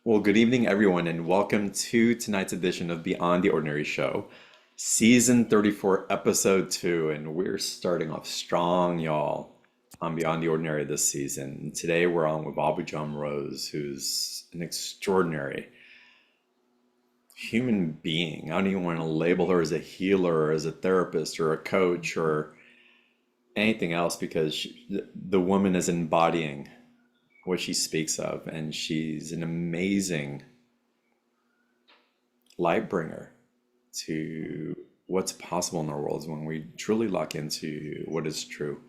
Well, good evening, everyone, and welcome to tonight's edition of Beyond the Ordinary Show, Season 34, Episode 2. And we're starting off strong, y'all, on Beyond the Ordinary this season. Today, we're on with Ambujam Rose, who's an extraordinary human being. I don't even want to label her as a healer, or as a therapist, or a coach, or anything else, because the woman is embodying what she speaks of, and she's an amazing light bringer to what's possible in our worlds when we truly lock into what is true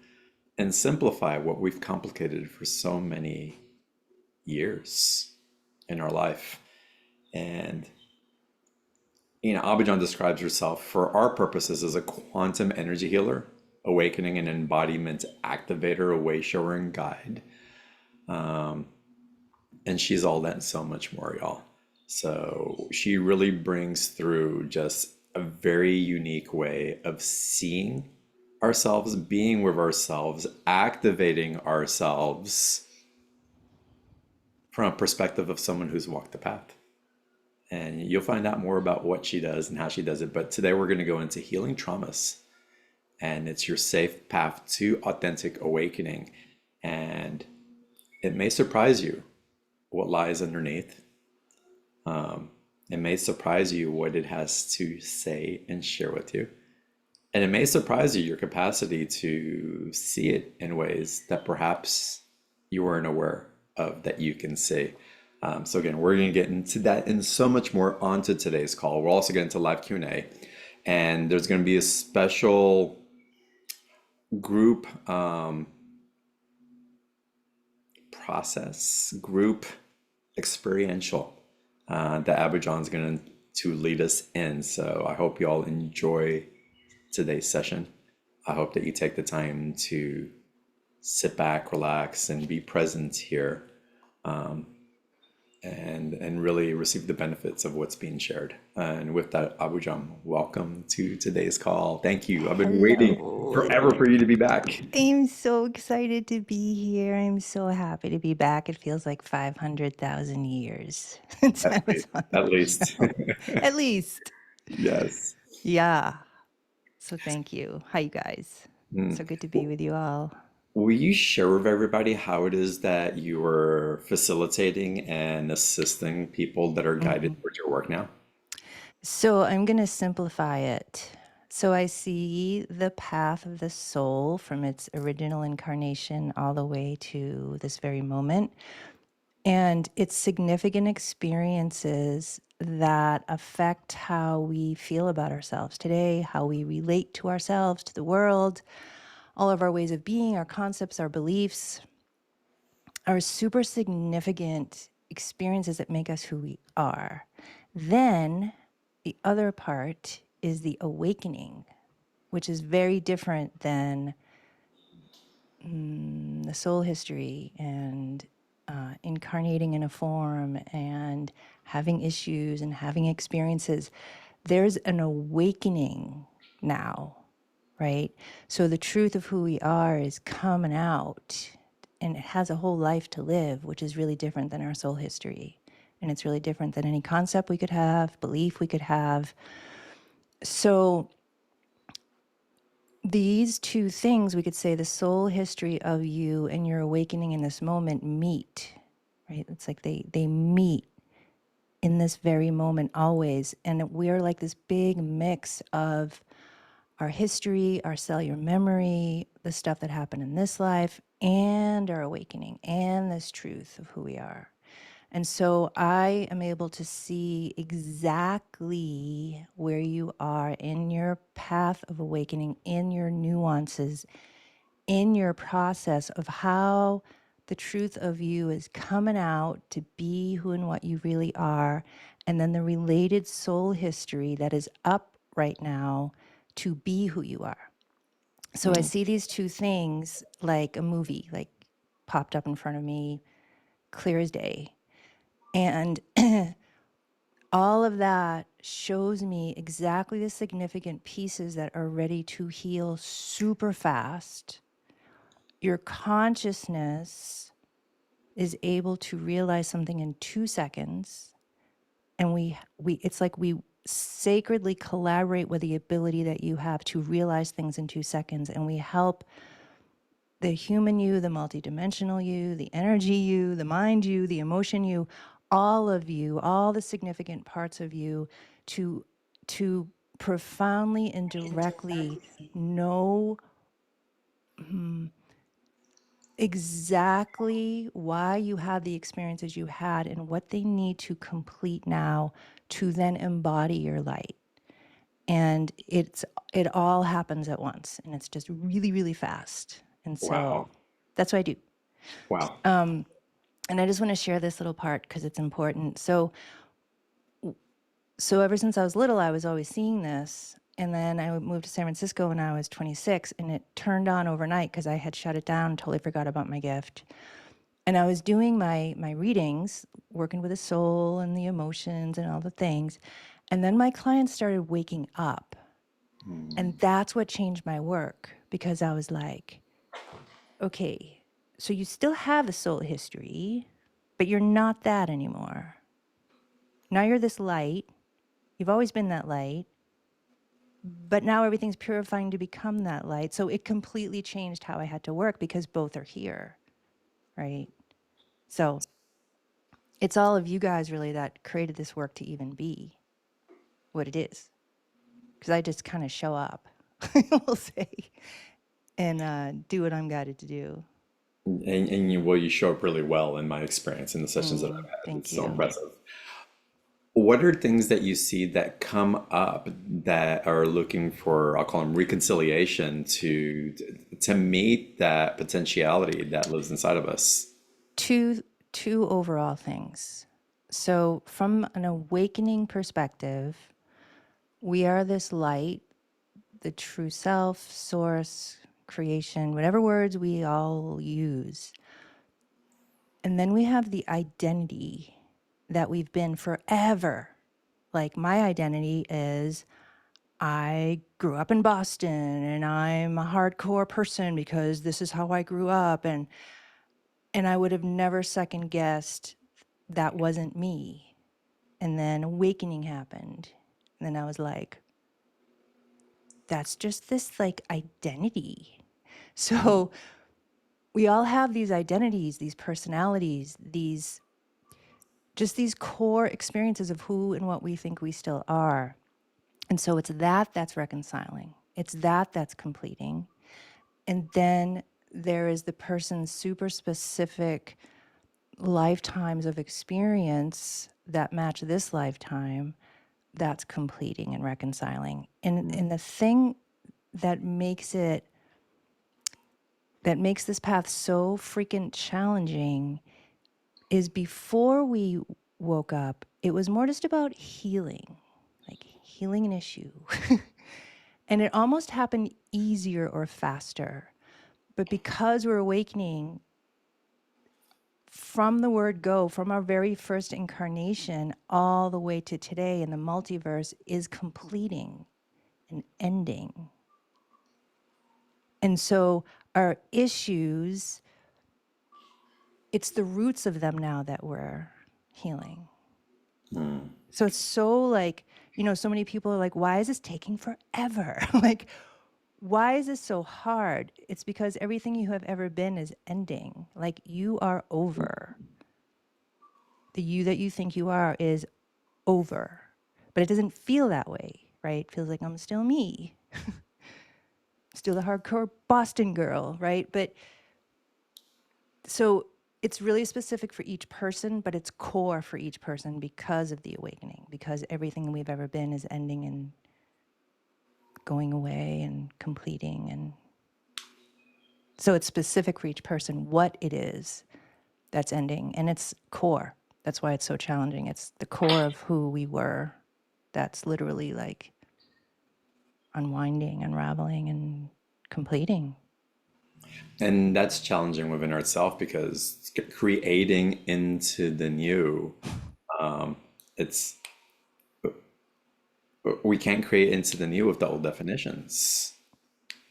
and simplify what we've complicated for so many years in our life. And Abidjan describes herself for our purposes as a quantum energy healer, awakening and embodiment activator, a way shower and guide. And she's all that and so much more, y'all. So she really brings through just a very unique way of seeing ourselves, being with ourselves, activating ourselves from a perspective of someone who's walked the path. And you'll find out more about what she does and how she does it. But today we're going to go into healing traumas, and it's your safe path to authentic awakening. And it may surprise you what lies underneath. It may surprise you what it has to say and share with you. And it may surprise you your capacity to see it in ways that perhaps you weren't aware of that you can see. So again, we're going to get into that and so much more onto today's call. We'll also get into live Q&A, and there's going to be a special group group experiential that Abidjan's going to lead us in. So I hope you all enjoy today's session. I hope that you take the time to sit back, relax, and be present here, and really receive the benefits of what's being shared. And with that, Abujam, welcome to today's call. Thank you. I've been waiting Hello. forever for you to be back. I'm so excited to be here. I'm so happy to be back. It feels like 500,000 years since At I was least, on at the least. show. At least. Yes. Yeah. So thank you. Hi, you guys. Mm. So good to be with you all. Will you share with everybody how it is that you are facilitating and assisting people that are guided Mhm. towards your work now? So I'm going to simplify it. So I see the path of the soul from its original incarnation all the way to this very moment, and it's significant experiences that affect how we feel about ourselves today, how we relate to ourselves, to the world, all of our ways of being, our concepts, our beliefs, are super significant experiences that make us who we are. Then the other part is the awakening, which is very different than the soul history and incarnating in a form and having issues and having experiences. There's an awakening now, right? So the truth of who we are is coming out, and it has a whole life to live, which is really different than our soul history. And it's really different than any concept we could have, belief we could have. So these two things, we could say the soul history of you and your awakening in this moment meet, right? It's like they meet in this very moment always. And we're like this big mix of our history, our cellular memory, the stuff that happened in this life, and our awakening, and this truth of who we are. And so I am able to see exactly where you are in your path of awakening, in your nuances, in your process of how the truth of you is coming out to be who and what you really are, and then the related soul history that is up right now to be who you are. So I Mm. see these two things like a movie, like popped up in front of me, clear as day. And all of that shows me exactly the significant pieces that are ready to heal super fast. Your consciousness is able to realize something in 2 seconds, and we it's like we sacredly collaborate with the ability that you have to realize things in 2 seconds, and we help the human you, the multidimensional you, the energy you, the mind you, the emotion you, all the significant parts of you to to profoundly and directly know exactly why you had the experiences you had and what they need to complete now to then embody your light. And it all happens at once, and it's just really, really fast. And so Wow. that's what I do. Wow. And I just want to share this little part because it's important. So ever since I was little, I was always seeing this. And then I moved to San Francisco when I was 26, and it turned on overnight because I had shut it down, totally forgot about my gift. And I was doing my readings, working with the soul and the emotions and all the things. And then my clients started waking up. And that's what changed my work, because I was like, okay, so you still have the soul history, but you're not that anymore. Now you're this light. You've always been that light, but now everything's purifying to become that light. So it completely changed how I had to work because both are here, right? So it's all of you guys really that created this work to even be what it is. Because I just kind of show up, we'll say, and do what I'm guided to do. And you show up really well in my experience in the sessions that I've had. Thank It's so you. impressive. What are things that you see that come up that are looking for, I'll call them reconciliation to meet that potentiality that lives inside of us? Two, two overall things. So, from an awakening perspective, we are this light, the true self, source, creation, whatever words we all use. And then we have the identity that we've been forever. Like, my identity is I grew up in Boston and I'm a hardcore person because this is how I grew up. And I would have never second guessed that wasn't me. And then awakening happened. And then I was like, that's just this like identity. So we all have these identities, these personalities, these core experiences of who and what we think we still are. And so it's that that's reconciling. It's that that's completing. And then there is the person's super specific lifetimes of experience that match this lifetime, that's completing and reconciling. And the thing that makes this path so freaking challenging is before we woke up, it was more just about healing, like healing an issue. And it almost happened easier or faster. But because we're awakening, from the word go, from our very first incarnation all the way to today in the multiverse, is completing and ending. And so our issues, it's the roots of them now that we're healing. So it's so like, so many people are like, why is this taking forever? Like, why is this so hard? It's because everything you have ever been is ending. Like, you are over. The you that you think you are is over. But it doesn't feel that way, right? It feels like I'm still me, still the hardcore Boston girl, right? But so it's really specific for each person, but it's core for each person because of the awakening, because everything we've ever been is ending and going away and completing. And so it's specific for each person what it is that's ending. And it's core. That's why it's so challenging. It's the core of who we were. That's literally like unwinding, unraveling, and completing. And that's challenging within ourselves because creating into the new, it's we can't create into the new with the old definitions.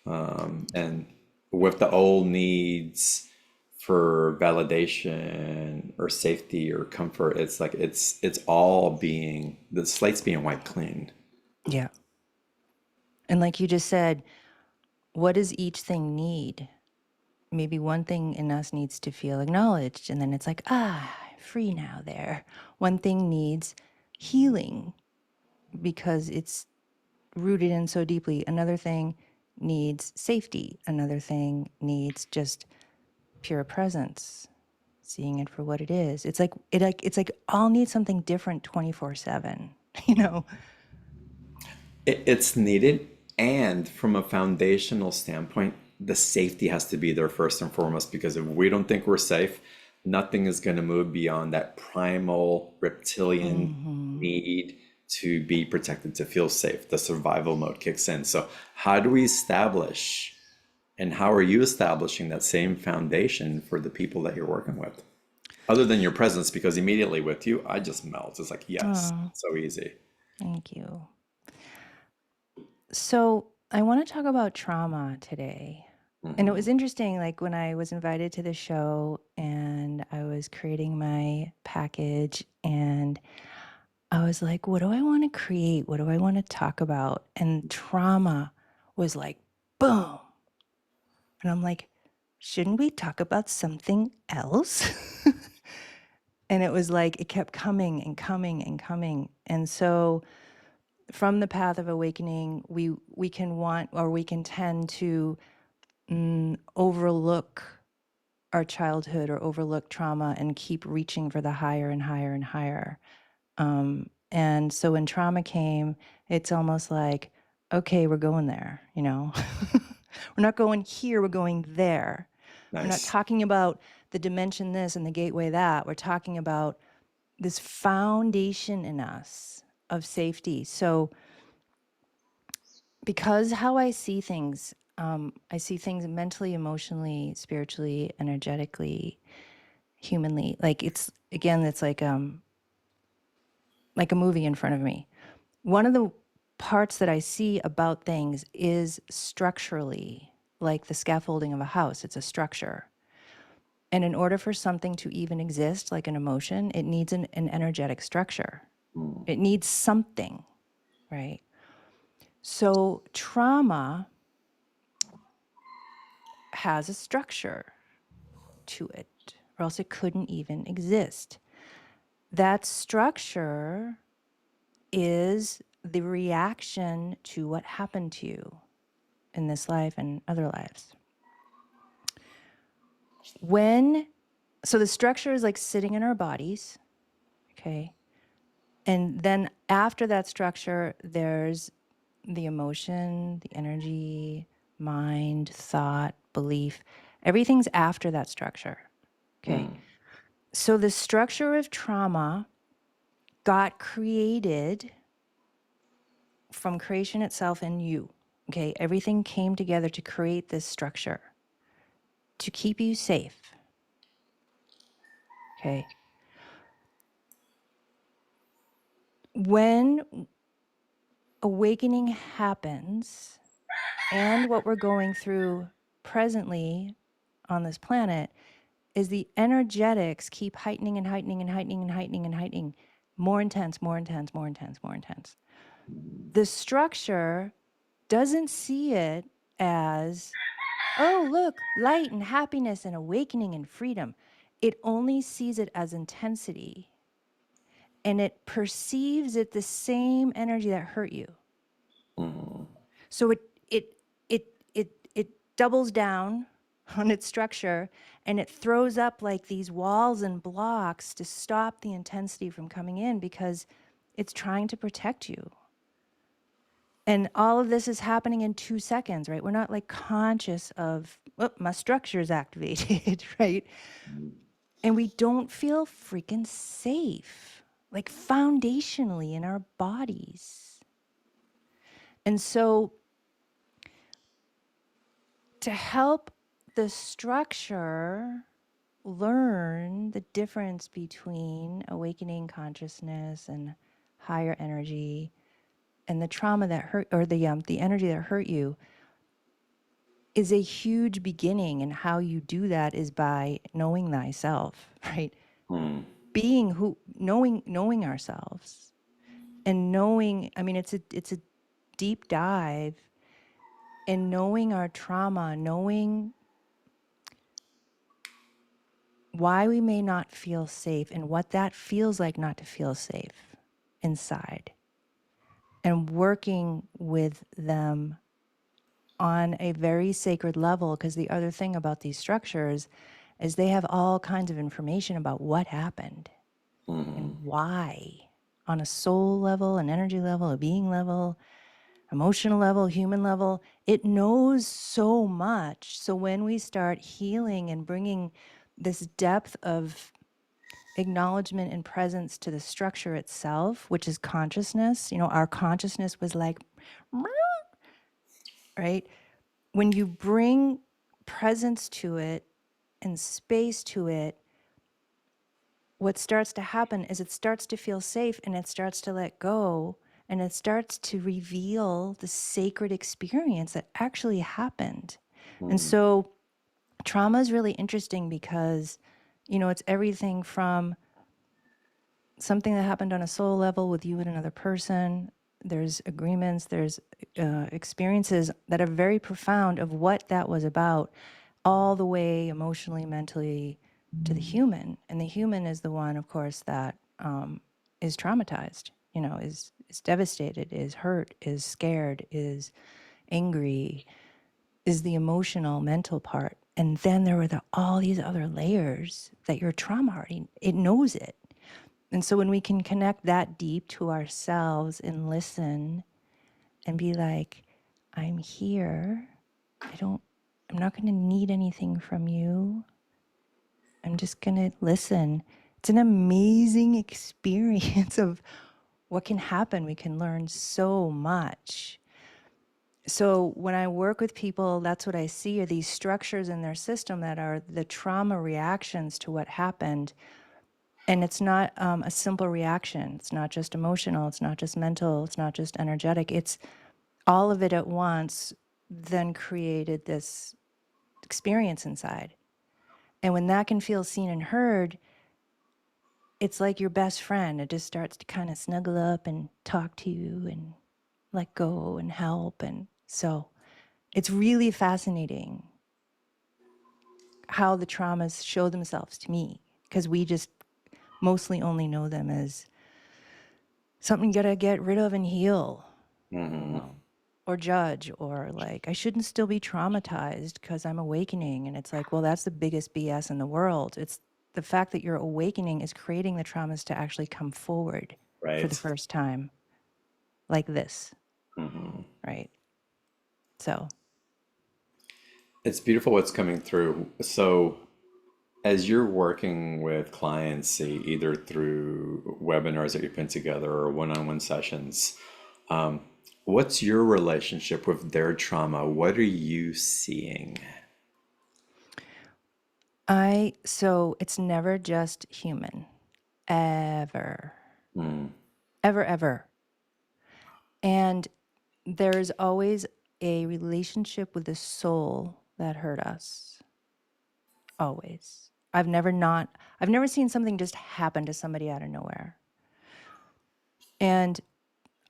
And with the old needs for validation or safety or comfort. It's like it's all being, the slate's being wiped clean. Yeah. And like you just said, what does each thing need? Maybe one thing in us needs to feel acknowledged, and then it's like, free now there. One thing needs healing because it's rooted in so deeply. Another thing needs safety. Another thing needs just pure presence, seeing it for what it is. It's like all need something different 24/7, you know? It's needed, and from a foundational standpoint, the safety has to be there first and foremost, because if we don't think we're safe, nothing is going to move beyond that primal reptilian Hmm. need to be protected, to feel safe. The survival mode kicks in. So how do we establish, and how are you establishing that same foundation for the people that you're working with, other than your presence? Because immediately with you, I just melt. It's like, yes, Oh, so easy. thank you. So I want to talk about trauma today. And it was interesting, like when I was invited to the show and I was creating my package, and I was like, what do I want to create? What do I want to talk about? And trauma was like, boom. And I'm like, shouldn't we talk about something else? And it was like, it kept coming and coming and coming. And so from the path of awakening, we can want, or we can tend to overlook our childhood or overlook trauma and keep reaching for the higher and higher and higher. And so when trauma came, it's almost like, okay, we're going there, you know? We're not going here, we're going there. We're not Nice. talking about the dimension this and the gateway that. We're talking about this foundation in us of safety. So because how I see things mentally, emotionally, spiritually, energetically, humanly. Like it's like a movie in front of me. One of the parts that I see about things is structurally, like the scaffolding of a house. It's a structure. And in order for something to even exist, like an emotion, it needs an energetic structure. It needs something, right? So trauma has a structure to it, or else it couldn't even exist. That structure is the reaction to what happened to you in this life and other lives. So the structure is like sitting in our bodies, okay? And then after that structure, there's the emotion, the energy, mind, thought, belief. Everything's after that structure, okay? So the structure of trauma got created from creation itself in you. Okay, everything came together to create this structure to keep you safe. Okay. When awakening happens, and what we're going through presently on this planet is the energetics keep heightening and heightening and heightening and heightening and heightening, more intense, more intense, more intense, more intense. The structure doesn't see it as, oh, look, light and happiness and awakening and freedom. It only sees it as intensity, and it perceives it the same energy that hurt you. So it doubles down on its structure, and it throws up like these walls and blocks to stop the intensity from coming in, because it's trying to protect you. And all of this is happening in 2 seconds, right? We're not like conscious of, oh, my structure is activated, right? And we don't feel freaking safe, like foundationally in our bodies. And so to help the structure learn the difference between awakening consciousness and higher energy and the trauma that hurt, or the energy that hurt you, is a huge beginning. And how you do that is by knowing thyself, right? Mm, Being who, knowing ourselves and knowing, I mean, it's a deep dive in knowing our trauma, knowing why we may not feel safe and what that feels like not to feel safe inside, and working with them on a very sacred level. Because the other thing about these structures is they have all kinds of information about what happened mm, and why, on a soul level, an energy level, a being level, emotional level, human level. It knows so much. So when we start healing and bringing this depth of acknowledgement and presence to the structure itself, which is consciousness, you know, our consciousness was like, right? When you bring presence to it and space to it, what starts to happen is it starts to feel safe and it starts to let go, and it starts to reveal the sacred experience that actually happened. And mm, so trauma is really interesting because, you know, it's everything from something that happened on a soul level with you and another person. There's agreements, there's experiences that are very profound of what that was about, all the way emotionally, mentally to the human. And the human is the one, of course, that is traumatized, you know, is devastated, is hurt, is scared, is angry, is the emotional, mental part. And then there were all these other layers that your trauma already, it knows it. And so when we can connect that deep to ourselves and listen and be like, I'm here. I'm not going to need anything from you. I'm just going to listen. It's an amazing experience of what can happen. We can learn so much. So when I work with people, that's what I see are these structures in their system that are the trauma reactions to what happened. And it's not a simple reaction. It's not just emotional. It's not just mental. It's not just energetic. It's all of it at once then created this experience inside. And when that can feel seen and heard, it's like your best friend. It just starts to kind of snuggle up and talk to you and let go and help. And so it's really fascinating how the traumas show themselves to me, because we just mostly only know them as something you gotta get rid of and heal, you mm. know, or judge, or like, I shouldn't still be traumatized because I'm awakening. And it's like, well, that's the biggest BS in the world. It's the fact that you're awakening is creating the traumas to actually come forward for the Right. first time, like this, Hmm. right? So, It's beautiful what's coming through. So, as you're working with clients, say either through webinars that you put together or one-on-one sessions, what's your relationship with their trauma? What are you seeing? so it's never just human, ever, Mm, ever, ever. And there's always a relationship with the soul that hurt us. Always. I've never seen something just happen to somebody out of nowhere. And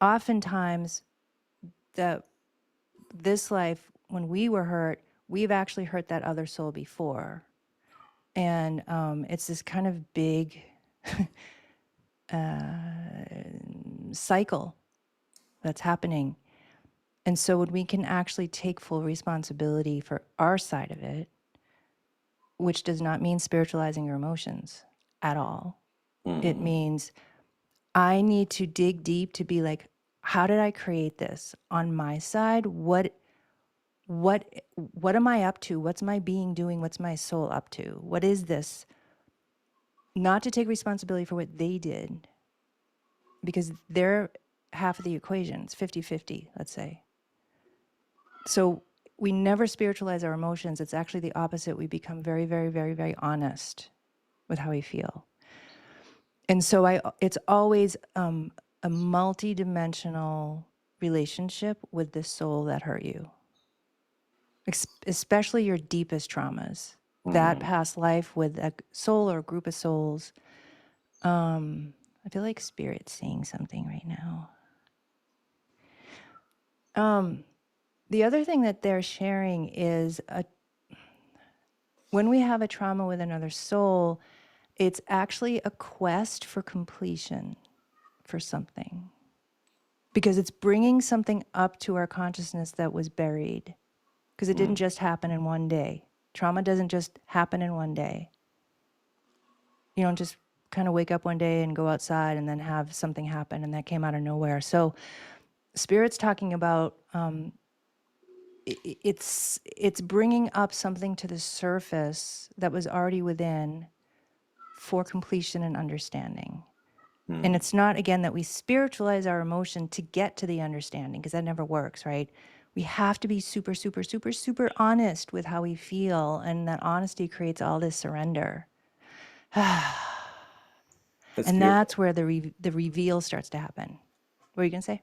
oftentimes that this life, when we were hurt, we've actually hurt that other soul before. And it's this kind of big cycle that's happening. And so when we can actually take full responsibility for our side of it, which does not mean spiritualizing your emotions at all. It mm, means I need to dig deep to be like, how did I create this on my side? What am I up to? What's my being doing? What's my soul up to? What is this? Not to take responsibility for what they did, because they're half of the equation. It's 50-50, let's say. So we never spiritualize our emotions. It's actually the opposite. We become very, very, very, very honest with how we feel. And so it's always a multi-dimensional relationship with the soul that hurt you. especially your deepest traumas, that Mm, past life with a soul or a group of souls. I feel like spirit's saying something right now. The other thing that they're sharing is when we have a trauma with another soul, it's actually a quest for completion for something, because it's bringing something up to our consciousness that was buried, because it didn't mm. just happen in one day. Trauma doesn't just happen in one day. You don't just kind of wake up one day and go outside and then have something happen and that came out of nowhere. So spirit's talking about it's bringing up something to the surface that was already within for completion and understanding. And it's not, again, that we spiritualize our emotion to get to the understanding, because that never works, right? We have to be super, super, super, super honest with how we feel. And that honesty creates all this surrender. That's And beautiful. that's where the reveal starts to happen. What are you going to say?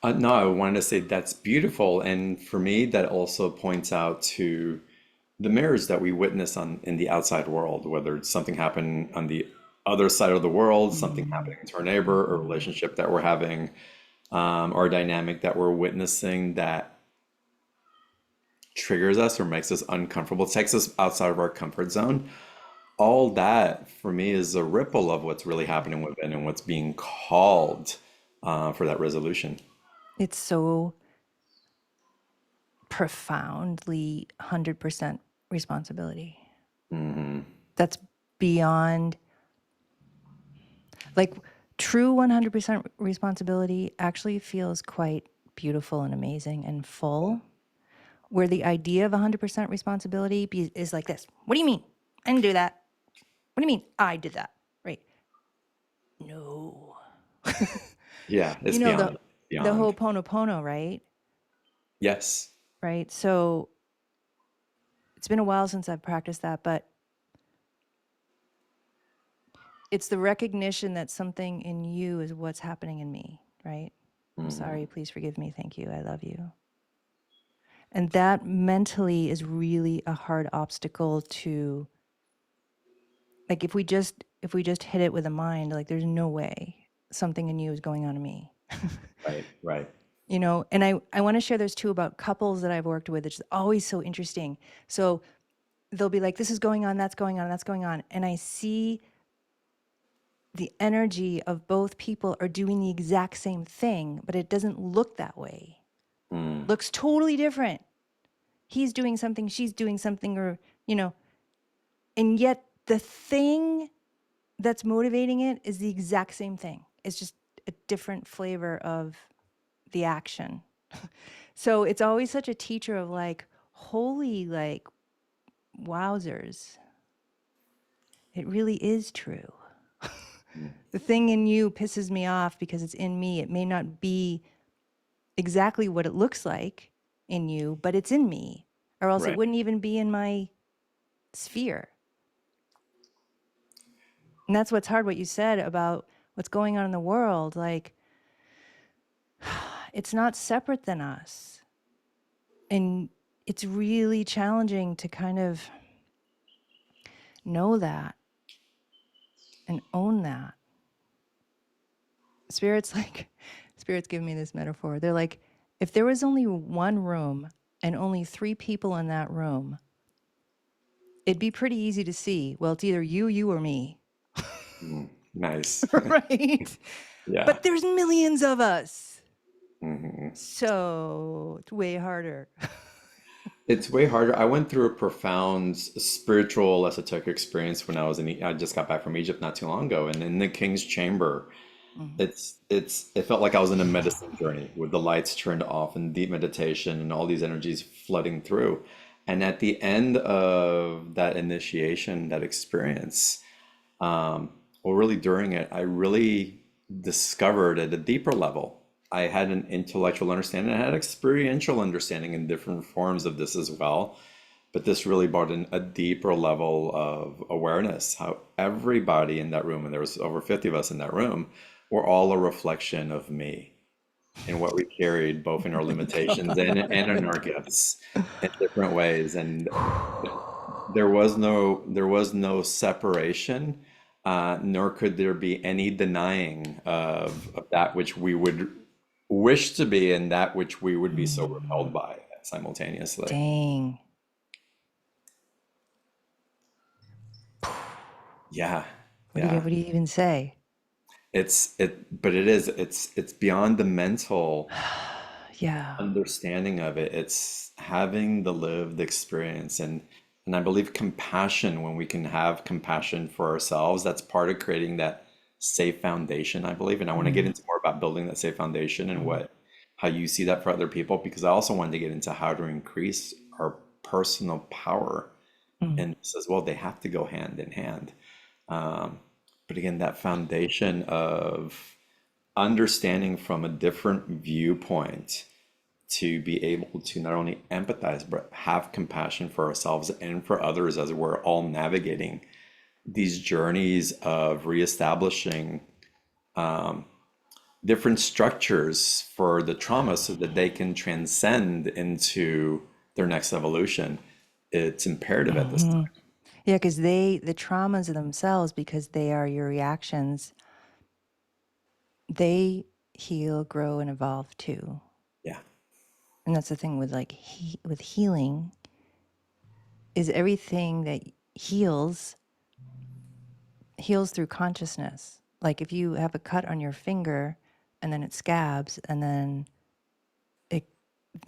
No, I wanted to say that's beautiful, and for me, that also points out to the mirrors that we witness on in the outside world, whether it's something happening on the other side of the world, something happening to our neighbor, a relationship that we're having, or a dynamic that we're witnessing that triggers us or makes us uncomfortable, takes us outside of our comfort zone. All that for me is a ripple of what's really happening within and what's being called for that resolution. It's so profoundly 100% responsibility. That's beyond, like, true 100% responsibility actually feels quite beautiful and amazing and full, where the idea of 100% responsibility is like this. What do you mean? I didn't do that. What do you mean I did that? Right? No. Yeah, it's You know, the beyond, the beyond. Ho'oponopono, right? Yes. Right? So it's been a while since I've practiced that, but it's the recognition that something in you is what's happening in me, right? I'm sorry, please forgive me, thank you, I love you. And that mentally is really a hard obstacle to, like, if we just hit it with a mind, like, there's no way something in you is going on in me. Right, right. And I want to share those two about couples that I've worked with. It's always so interesting. So they'll be like, this is going on, that's going on, that's going on. And I see the energy of both people are doing the exact same thing, but it doesn't look that way. Looks totally different. He's doing something, she's doing something, or, and yet the thing that's motivating it is the exact same thing. It's just a different flavor of the action. So it's always such a teacher of, like, holy, like, wowzers. It really is true. The thing in you pisses me off because it's in me. It may not be exactly what it looks like in you, but it's in me, or else it Right. wouldn't even be in my sphere. And that's what's hard, what you said about what's going on in the world. Like, it's not separate than us. And it's really challenging to kind of know that and own that. Spirits, like, spirits give me this metaphor. They're like, if there was only one room and only three people in that room, it'd be pretty easy to see, well, it's either you, or me. Nice. Right? Yeah. But there's millions of us. So it's way harder. It's way harder. I went through a profound spiritual esoteric experience when I was I just got back from Egypt not too long ago, and in the King's Chamber, Mhm. it felt like I was in a medicine journey with the lights turned off and deep meditation and all these energies flooding through. And at the end of that initiation, that experience, well, really during it, I really discovered at a deeper level. I had an intellectual understanding, I had experiential understanding in different forms of this as well. But this really brought in a deeper level of awareness, how everybody in that room, and there was over 50 of us in that room, were all a reflection of me. in what we carried, both in our limitations and in our gifts in different ways. And there was no separation, nor could there be any denying of that which we would wish to be and that which we would be so repelled Mm, by simultaneously. dang. Yeah, What do you yeah. what do you even say? But it's beyond the mental Yeah. understanding of it. It's having the lived experience, and I believe compassion, when we can have compassion for ourselves, that's part of creating that safe foundation, I believe. And I want to get Mm, into more about building that safe foundation and mm, what how you see that for other people, because I also wanted to get into how to increase our personal power. mm. And this as well, they have to go hand in hand. Um, but again, that foundation of understanding from a different viewpoint to be able to not only empathize but have compassion for ourselves and for others as we're all navigating these journeys of reestablishing different structures for the trauma so that they can transcend into their next evolution. It's imperative at this Hmm. time. Yeah, because the traumas of themselves, because they are your reactions, they heal, grow, and evolve too. Yeah. And that's the thing with like with healing is everything that heals heals through consciousness. Like if you have a cut on your finger and then it scabs and then it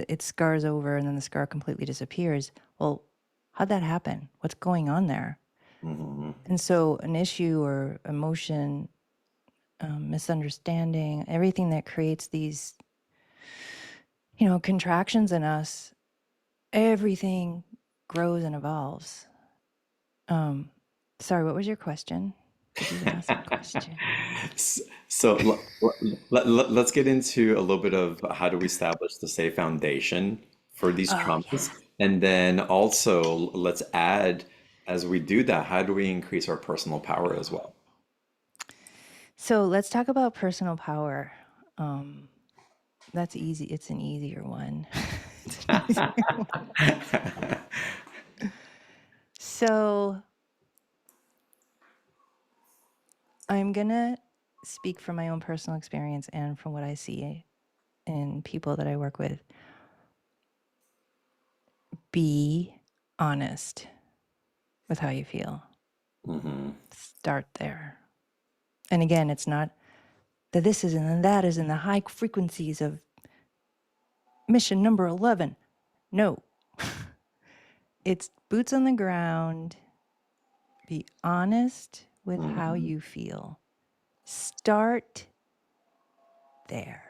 it scars over and then the scar completely disappears. Well, how'd that happen? What's going on there? Hmm. And so an issue or emotion, misunderstanding, everything that creates these, contractions in us, everything grows and evolves. Um, Sorry, what was your question? Did you ask a question? So let's get into a little bit of how do we establish the safe foundation for these Oh, traumas. yeah. And then also let's add, as we do that, how do we increase our personal power as well? So let's talk about personal power. Um, that's easy. It's an easier one. It's an easier one. So I'm going to speak from my own personal experience and from what I see in people that I work with. Be honest with how you feel. Hmm. Start there. And again, it's not the this is and that is in the high frequencies of mission number 11. No, it's boots on the ground. Be honest with how Hmm. you feel. Start there.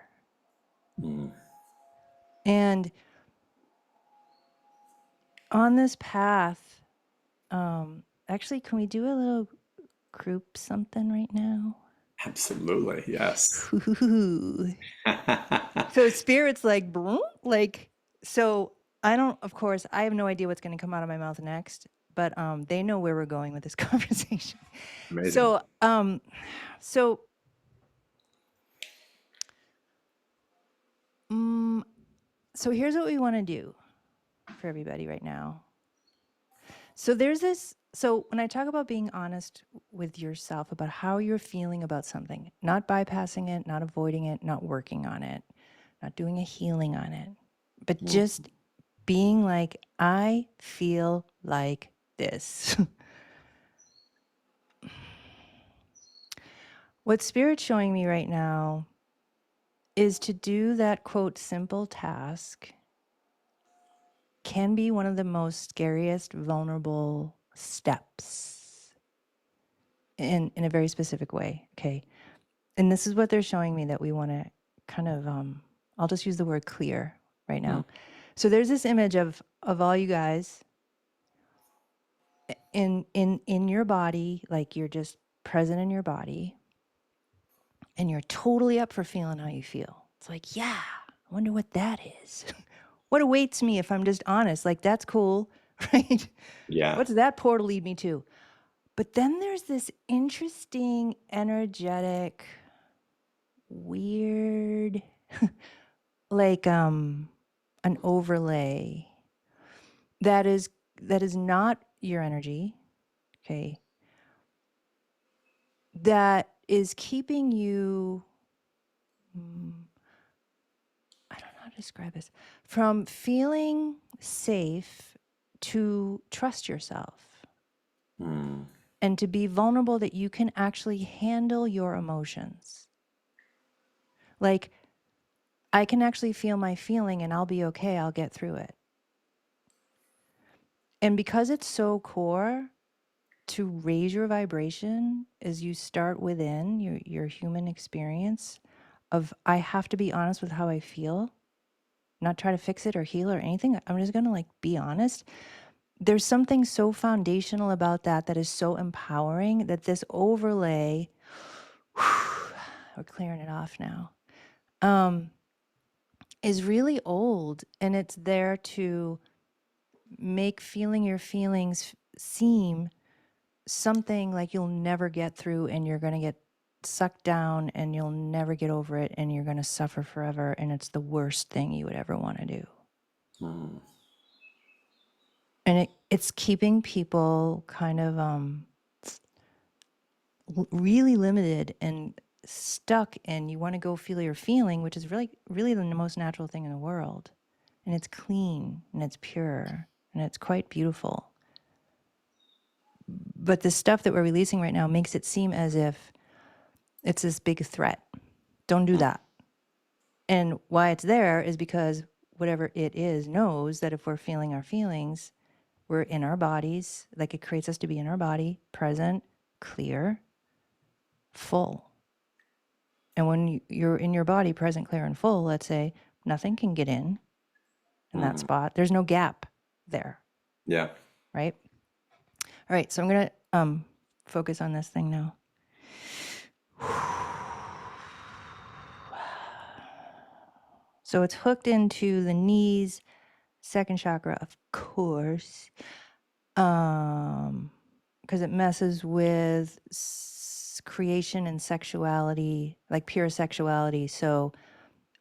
And on this path, actually, can we do a little group something right now? Absolutely, yes. Ooh. So spirit's like, broom, like, so I don't, of course, I have no idea what's going to come out of my mouth next, but they know where we're going with this conversation. Amazing. So, so, um, so here's what we want to do for everybody right now. So there's this. So when I talk about being honest with yourself about how you're feeling about something, not bypassing it, not avoiding it, not working on it, not doing a healing on it, but just being like, I feel like this. What Spirit's showing me right now is to do that quote simple task can be one of the most scariest, vulnerable steps in a very specific way. Okay. And this is what they're showing me that we want to kind of, I'll just use the word clear right now. So there's this image of all you guys in your body, like you're just present in your body and you're totally up for feeling how you feel. It's like, yeah, I wonder what that is. What awaits me if I'm just honest? Like, that's cool, right? Yeah. What's that portal lead me to? But then there's this interesting, energetic, weird. like an overlay that is not your energy, okay? That is keeping you, I don't know how to describe this, from feeling safe to trust yourself Mm. and to be vulnerable, that you can actually handle your emotions. Like, I can actually feel my feeling and I'll be okay, I'll get through it. And because it's so core to raise your vibration as you start within your human experience of, I have to be honest with how I feel, not try to fix it or heal or anything. I'm just going to like be honest. There's something so foundational about that that is so empowering, that this overlay, we're clearing it off now, is really old, and it's there to make feeling your feelings seem something like you'll never get through, and you're going to get sucked down and you'll never get over it, and you're going to suffer forever, and it's the worst thing you would ever want to do. Mm. And it's keeping people kind of really limited and stuck, and you want to go feel your feeling, which is really the most natural thing in the world. And it's clean and it's pure and it's quite beautiful. But the stuff that we're releasing right now makes it seem as if it's this big threat. Don't do that. And why it's there is because whatever it is knows that if we're feeling our feelings, we're in our bodies. Like, it creates us to be in our body, present, clear, full. And when you're in your body, present, clear, and full, let's say, nothing can get in that Mm. spot. There's no gap there, Yeah. right? All right, so I'm going to focus on this thing now. So it's hooked into the knees, second chakra, of course, because it messes with creation and sexuality, like pure sexuality. So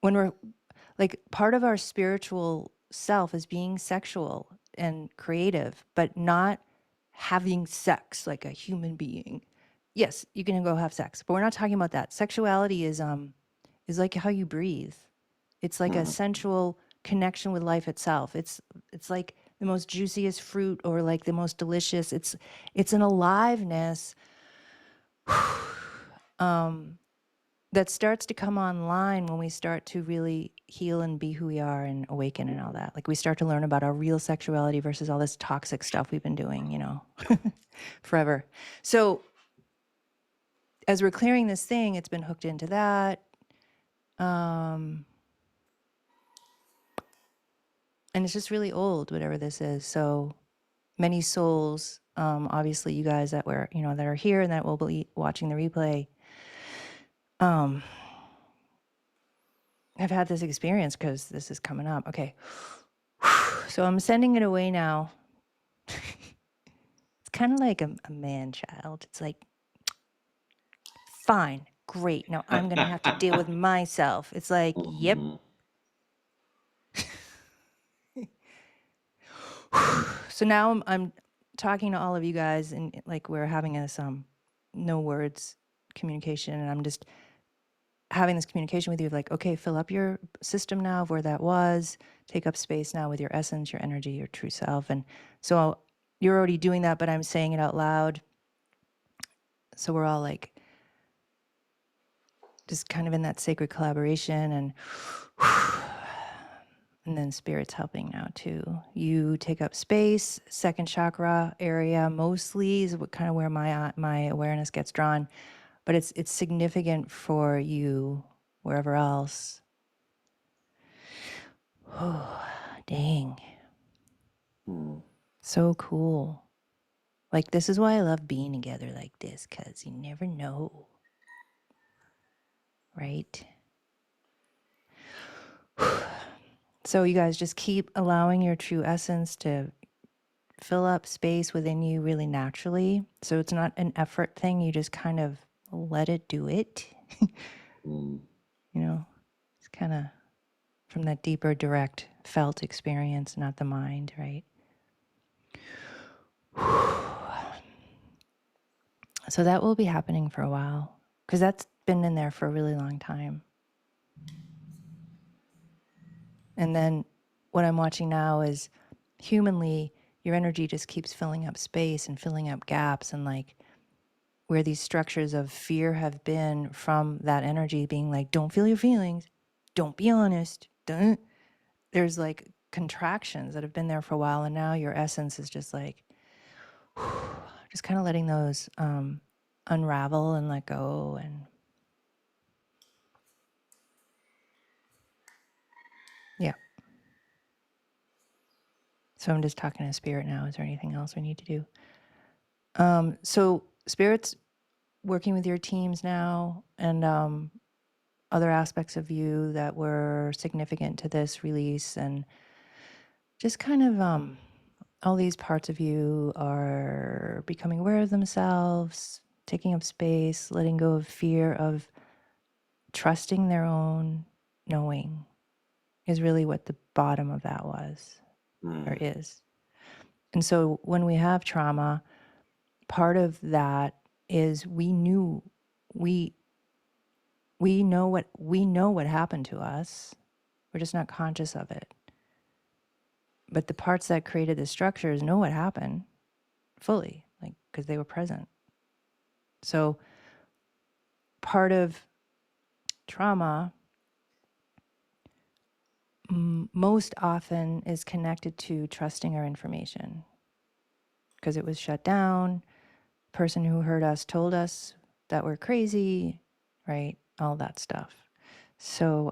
when we're like, part of our spiritual self is being sexual and creative, but not having sex like a human being. Yes, you can go have sex, but we're not talking about that. Sexuality is like how you breathe. It's like a Mm. sensual connection with life itself. It's like the most juiciest fruit, or like the most delicious. It's an aliveness that starts to come online when we start to really heal and be who we are and awaken and all that. Like, we start to learn about our real sexuality versus all this toxic stuff we've been doing, forever. So as we're clearing this thing, it's been hooked into that. And it's just really old, whatever this is. So many souls, obviously you guys that were, that are here and that will be watching the replay, have had this experience because this is coming up. Okay. So I'm sending it away now. It's kind of like a man child. It's like, fine, great. Now I'm going to have to deal with myself. It's like, yep. Mhm. So now I'm talking to all of you guys, and like, we're having this no words communication, and I'm just having this communication with you of like, okay, fill up your system now of where that was, take up space now with your essence, your energy, your true self. And so you're already doing that, but I'm saying it out loud. So we're all like just kind of in that sacred collaboration, and then spirit's helping now too. You take up space, second chakra area mostly is what kind of where my awareness gets drawn, but it's significant for you wherever else. Oh, dang. Mm. So cool. Like, this is why I love being together like this, because you never know. Right? So you guys just keep allowing your true essence to fill up space within you really naturally. So it's not an effort thing. You just kind of let it do it. Mm. It's kind of from that deeper, direct, felt experience, not the mind, right? So that will be happening for a while because that's been in there for a really long time. And then what I'm watching now is humanly, your energy just keeps filling up space and filling up gaps, and like where these structures of fear have been from that energy being like, don't feel your feelings, don't be honest, don't. There's like contractions that have been there for a while, and now your essence is just like, just kind of letting those unravel and let go. And yeah. So I'm just talking to spirit now. Is there anything else we need to do? So spirit's working with your teams now, and other aspects of you that were significant to this release, and just kind of all these parts of you are becoming aware of themselves, taking up space, letting go of fear of trusting their own knowing is really what the bottom of that was or is. And so when we have trauma, part of that is we know what happened to us. We're just not conscious of it. But the parts that created the structures know what happened fully, like because they were present. So part of trauma most often is connected to trusting our information because it was shut down. Person who hurt us told us that we're crazy, right? All that stuff. So,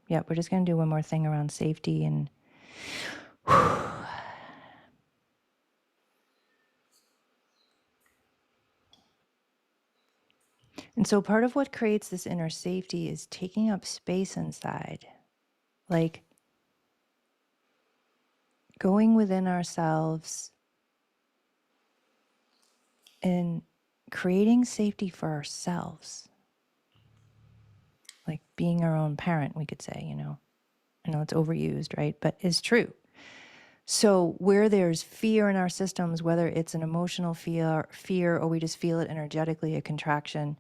yeah, we're just going to do one more thing around safety and and so part of what creates this inner safety is taking up space inside, like going within ourselves and creating safety for ourselves, like being our own parent, we could say, you know. I know it's overused, right? But it's true. So where there's fear in our systems, whether it's an emotional fear, or we just feel it energetically, a contraction,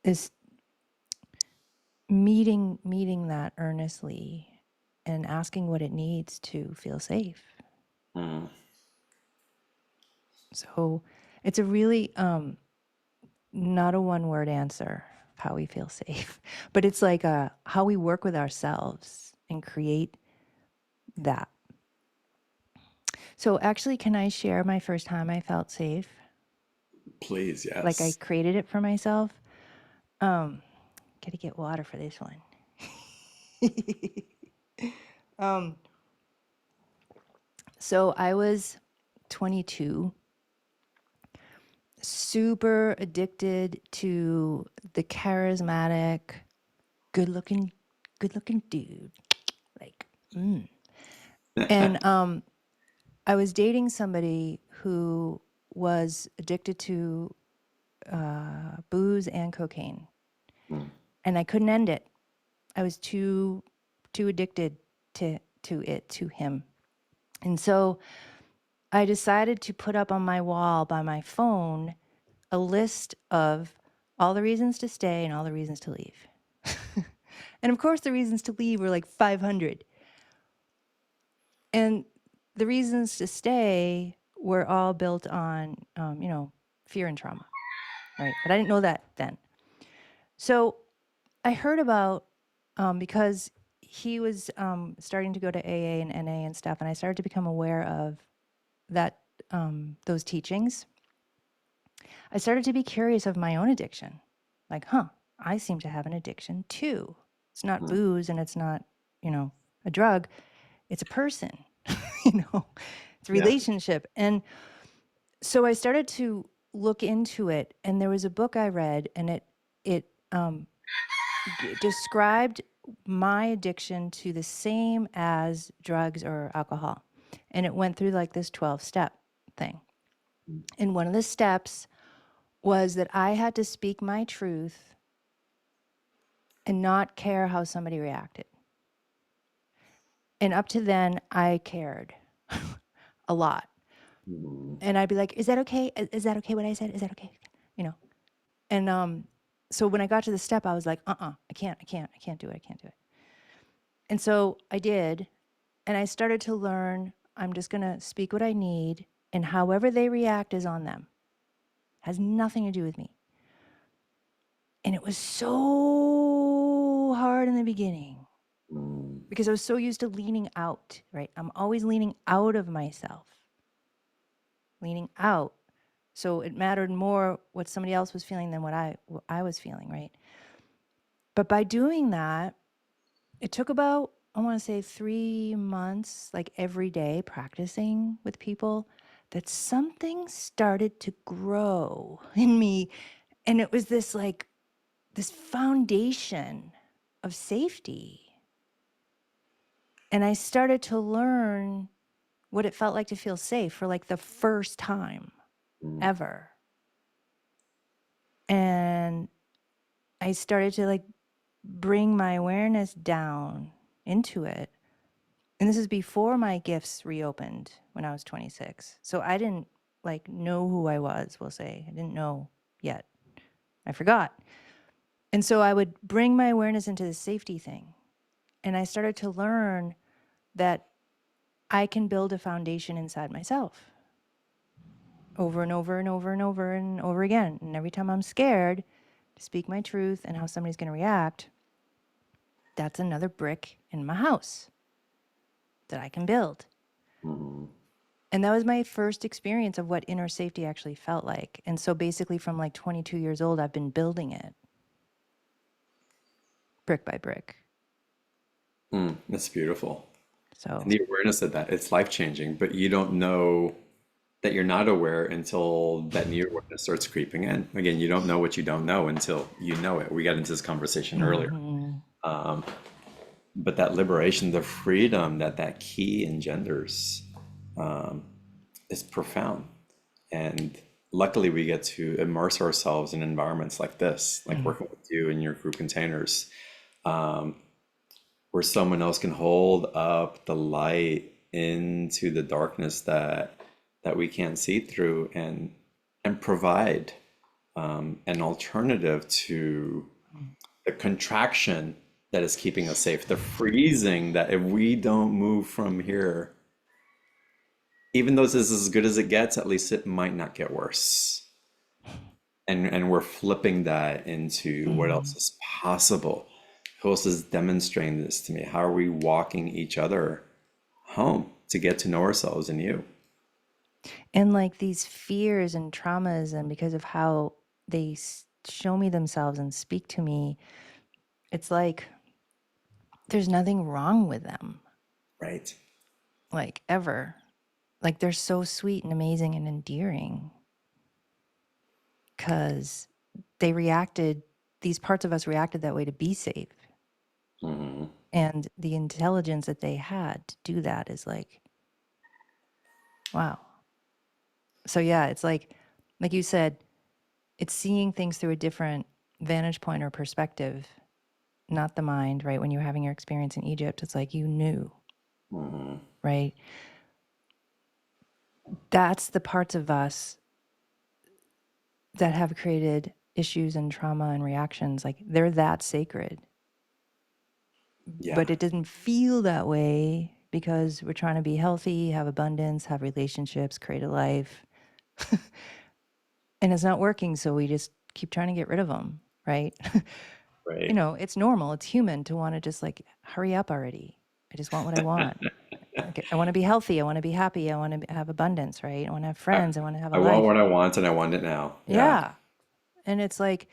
is meeting that earnestly and asking what it needs to feel safe. So it's a really not a one-word answer of how we feel safe, but it's like how we work with ourselves and create that. So actually, can I share my first time I felt safe? Please, Like I yes. created it for myself. Gotta get water for this one. So I was 22, super addicted to the charismatic, good-looking, good-looking dude. Like, and I was dating somebody who was addicted to booze and cocaine, and I couldn't end it. I was too addicted to him. And so I decided to put up on my wall by my phone a list of all the reasons to stay and all the reasons to leave. And of course the reasons to leave were like 500. And the reasons to stay were all built on, fear and trauma, right? But I didn't know that then. So I heard about, because he was starting to go to AA and NA and stuff, and I started to become aware of that, those teachings. I started to be curious of my own addiction. Like, I seem to have an addiction too. It's not booze and it's not, a drug. It's a person, it's a Yeah. relationship. And so I started to look into it, and there was a book I read, and it described my addiction to the same as drugs or alcohol. And it went through like this 12-step thing. And one of the steps was that I had to speak my truth and not care how somebody reacted. And up to then, I cared a lot. Mm, And I'd be like, is that okay? Is that okay what I said? Is that okay? You know? And so when I got to the step, I was like, I can't do it. I can't do it. And so I did. And I started to learn I'm just going to speak what I need. And however they react is on them, has nothing to do with me. And it was so hard in the beginning mm, because I was so used to leaning out, right? I'm always leaning out of myself, leaning out. So it mattered more what somebody else was feeling than what I was feeling, right? But by doing that, it took about, I want to say 3 months, like every day practicing with people, that something started to grow in me. And it was this like, this foundation of safety. And I started to learn what it felt like to feel safe for like the first time mm, ever. And I started to like bring my awareness down into it. And this is before my gifts reopened when I was 26. So I didn't like know who I was, we'll say. I didn't know yet. I forgot. And so I would bring my awareness into the safety thing. And I started to learn that I can build a foundation inside myself over and over and over and over and over again. And every time I'm scared to speak my truth and how somebody's going to react, that's another brick in my house that I can build. mm. And that was my first experience of what inner safety actually felt like. And so basically from like 22 years old, I've been building it brick by brick. That's beautiful. And So, the awareness of that, it's life changing, but you don't know that you're not aware until that new awareness starts creeping in. Again, you don't know what you don't know until you know it. We got into this conversation earlier. mhm. But that liberation, the freedom that that key engenders is profound. And luckily, we get to immerse ourselves in environments like this, like Mhm. working with you in your group containers, where someone else can hold up the light into the darkness that we can't see through, and provide an alternative to the contraction that is keeping us safe, the freezing that if we don't move from here, even though this is as good as it gets, at least it might not get worse. And we're flipping that into what else Mhm. is possible. Who else is demonstrating this to me? How are we walking each other home to get to know ourselves and you? And like these fears and traumas, and because of how they show me themselves and speak to me, it's like there's nothing wrong with them, Right. like ever. Like they're so sweet and amazing and endearing because they reacted, these parts of us reacted that way to be safe. Hmm. And the intelligence that they had to do that is like, wow. So yeah, it's like you said, it's seeing things through a different vantage point or perspective, not the mind, right? When you're having your experience in Egypt, it's like you knew, Hmm. right? That's the parts of us that have created issues and trauma and reactions. Like they're that sacred, Yeah. but it didn't feel that way because we're trying to be healthy, have abundance, have relationships, create a life. And it's not working. So we just keep trying to get rid of them, right? You Right. know, it's normal. It's human to want to just like hurry up already. I just want what I want. Like, I want to be healthy. I want to be happy. I want to have abundance, right? I want to have I, friends. I want to have a I want life. what I want and I want it now. Yeah. Yeah. And it's like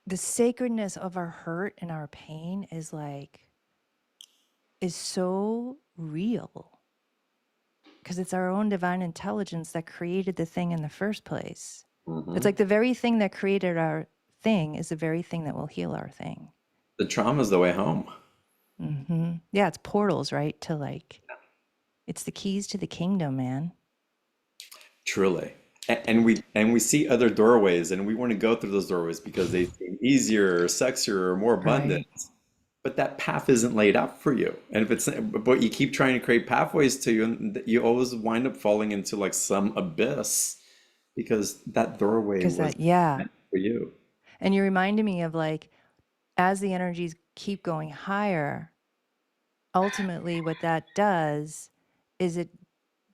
the sacredness of our hurt and our pain is so real because it's our own divine intelligence that created the thing in the first place. It's Hmm. like the very thing that created our thing is the very thing that will heal our thing. The trauma is the way home. Yeah, it's portals, right? To like, it's the keys to the kingdom, man. Truly. And we see other doorways and we want to go through those doorways because they seem easier, sexier, or more abundant. Right. But that path isn't laid out for you. And if it's, but you keep trying to create pathways to you, and you always wind up falling into like some abyss because that doorway Because was that, yeah. meant for you. And you reminded me of like, as the energies keep going higher, ultimately what that does is it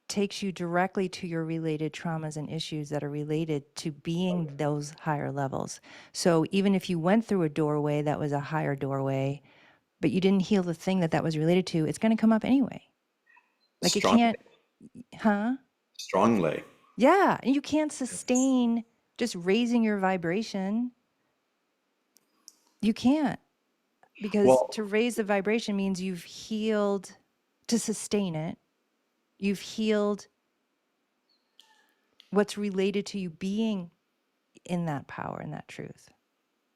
takes you directly to your related traumas and issues that are related to being those higher levels. So even if you went through a doorway that was a higher doorway, but you didn't heal the thing that that was related to, it's going to come up anyway. Like it Strongly, can't, huh? strongly. Yeah, and you can't sustain just raising your vibration. You can't, because Well, to raise the vibration means you've healed. To sustain it, you've healed what's related to you being in that power and that truth.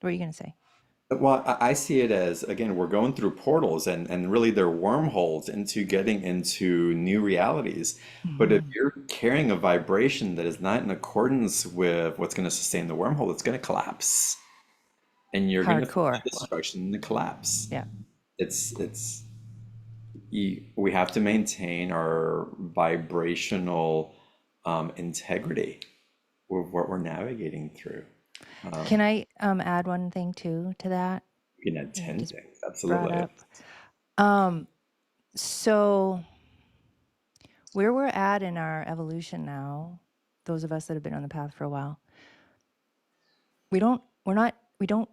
What are you going to say? well, I see it as, again, we're going through portals and really they're wormholes into getting into new realities. But if Mhm. you're carrying a vibration that is not in accordance with what's going to sustain the wormhole, it's going to collapse. And you're going to feel Hardcore. the destruction and the collapse. Yeah. It's we have to maintain our vibrational integrity with what we're navigating through. Can I add one thing too to that? You can add That you 10 just things, brought absolutely. up. Um, so where we're at in our evolution now, those of us that have been on the path for a while, we don't, we're not, we don't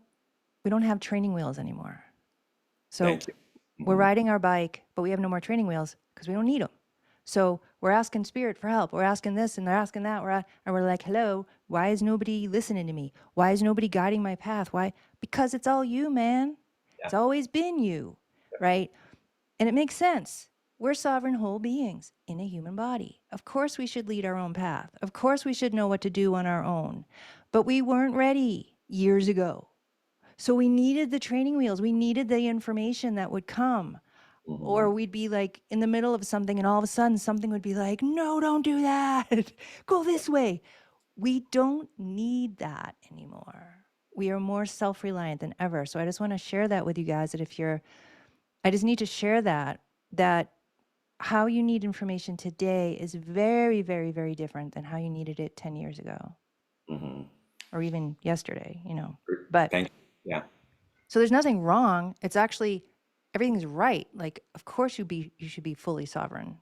have training wheels anymore. So Thank you. we're Mhm. riding our bike, but we have no more training wheels because we don't need them. So we're asking spirit for help. We're asking this and they're asking that. And we're like, hello, why is nobody listening to me? Why is nobody guiding my path? Why? Because it's all you, man. Yeah. It's always been you, right? And it makes sense. We're sovereign whole beings in a human body. Of course, we should lead our own path. Of course, we should know what to do on our own. But we weren't ready years ago. So we needed the training wheels. We needed the information that would come. Or Mhm. we'd be like in the middle of something and all of a sudden something would be like, no, don't do that. Go this way. We don't need that anymore. We are more self reliant than ever. So I just want to share that with you guys that if you're, I just need to share that how you need information today is very, very, very different than how you needed it 10 years ago Mhm. or even yesterday, you know. But Thank you. Yeah. so there's nothing wrong. It's actually everything's right. Like, of course you should be fully sovereign.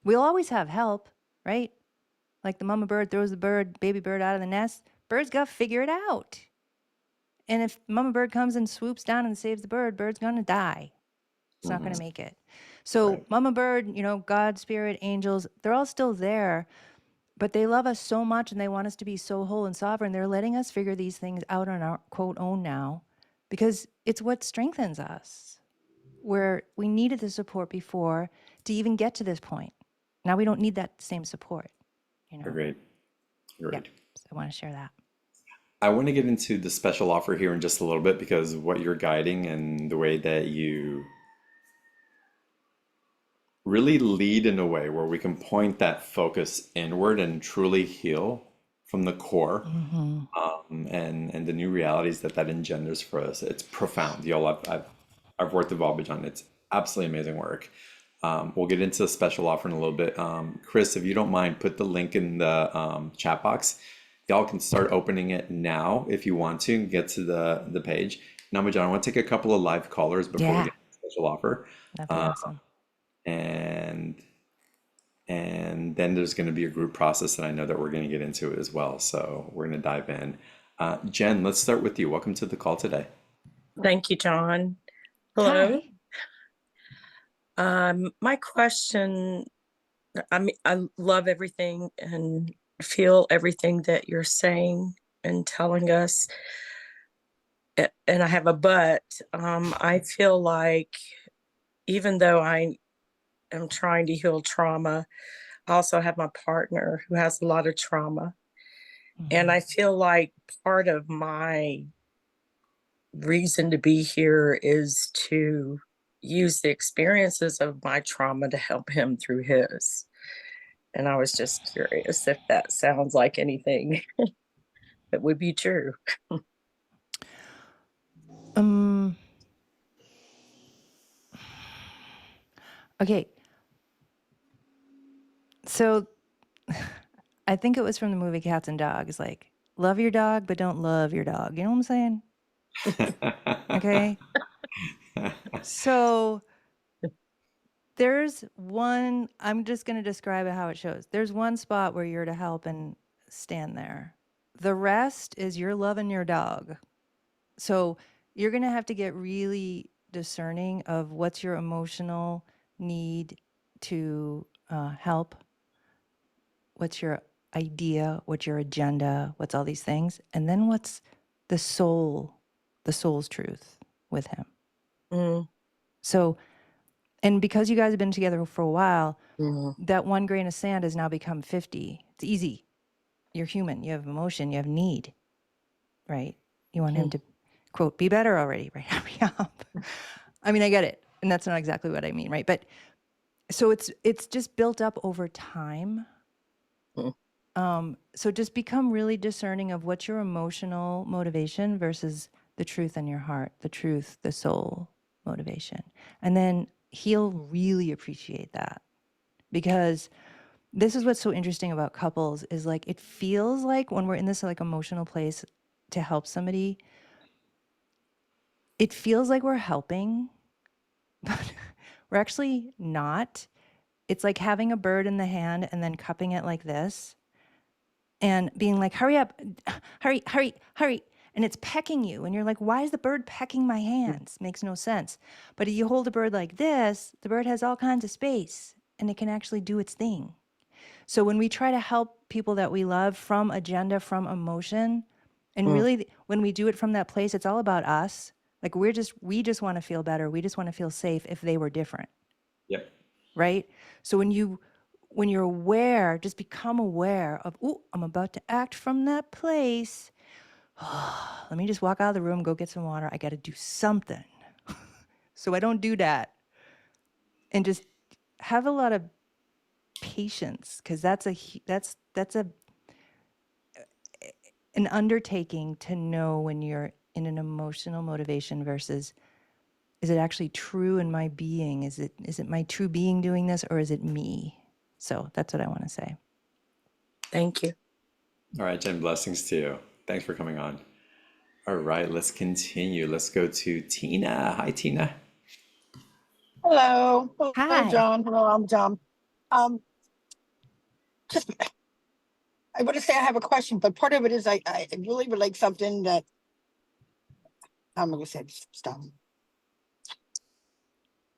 We'll always have help, right? Like the mama bird throws the baby bird out of the nest. Bird's got to figure it out. And if mama bird comes and swoops down and saves the bird, bird's going to die. It's not going Mhm. to make it. So Right. mama bird, you know, God, spirit, angels, they're all still there, but they love us so much and they want us to be so whole and sovereign. They're letting us figure these things out on our quote own now because it's what strengthens us. Where we needed the support before to even get to this point. Now we don't need that same support, you know? Agreed. Yep. Agreed. So I want to share that. I want to get into the special offer here in just a little bit because what you're guiding and the way that you really lead in a way where we can point that focus inward and truly heal from the core, Mm-hmm. and the new realities that that engenders for us. It's profound, y'all. I've worked with Ambujam. It's absolutely amazing work. We'll get into the special offer in a little bit. Chris, if you don't mind, put the link in the chat box. Y'all can start opening it now if you want to and get to the page. Now, Ambujam, I want to take a couple of live callers before we Yeah, get to the special offer. that'd be awesome. And and then there's going to be a group process that I know that we're going to get into it as well. So we're going to dive in. Jen, let's start with you. Welcome to the call today. Thank you, John. Hello. Hi. My question, I love everything and feel everything that you're saying and telling us. And I have a but. I feel like even though I am trying to heal trauma, I also have my partner who has a lot of trauma. And Mm-hmm. I feel like part of my reason to be here is to use the experiences of my trauma to help him through his. And I was just curious if that sounds like anything that would be true. Okay. So I think it was from the movie Cats and Dogs, like, love your dog, but don't love your dog. You know what I'm saying? Okay. So there's one, I'm just going to describe it how it shows. There's one spot where you're to help and stand there. The rest is you're loving your dog. So you're going to have to get really discerning of what's your emotional need to help, what's your idea, what's your agenda, what's all these things, and then what's the soul's truth with him. Mm, So, and because you guys have been together for a while, mm, that one grain of sand has now become 50. It's easy. You're human. You have emotion. You have need, right? You want him mm, to, quote, be better already, right? Hurry up. I mean, I get it. And that's not exactly what I mean, right? But so it's just built up over time. mm, So just become really discerning of what's your emotional motivation versus the truth in your heart, the truth, the soul motivation. And then he'll really appreciate that, because this is what's so interesting about couples is like, it feels like when we're in this like emotional place to help somebody, it feels like we're helping, but we're actually not. It's like having a bird in the hand and then cupping it like this and being like, hurry up, hurry, hurry, hurry. And it's pecking you. And you're like, why is the bird pecking my hands? Makes no sense. But if you hold a bird like this, the bird has all kinds of space and it can actually do its thing. So when we try to help people that we love from agenda, from emotion, and mm, really when we do it from that place, it's all about us. Like we just want to feel better. We just want to feel safe if they were different. Yep. Right? So when you're aware, just become aware of, oh, I'm about to act from that place. Let me just walk out of the room, go get some water. I got to do something. So I don't do that. And just have a lot of patience, because that's an undertaking to know when you're in an emotional motivation versus, is it actually true in my being? Is it my true being doing this, or is it me? So that's what I want to say. thank you. All right, Jen, blessings to you. Thanks for coming on. All right, let's continue. Let's go to Tina. Hi, Tina. Hello. Hello, Hi. John. Hello, I'm John. Um, just I want to say I have a question, but part of it is I really would like something that I'm gonna say stop.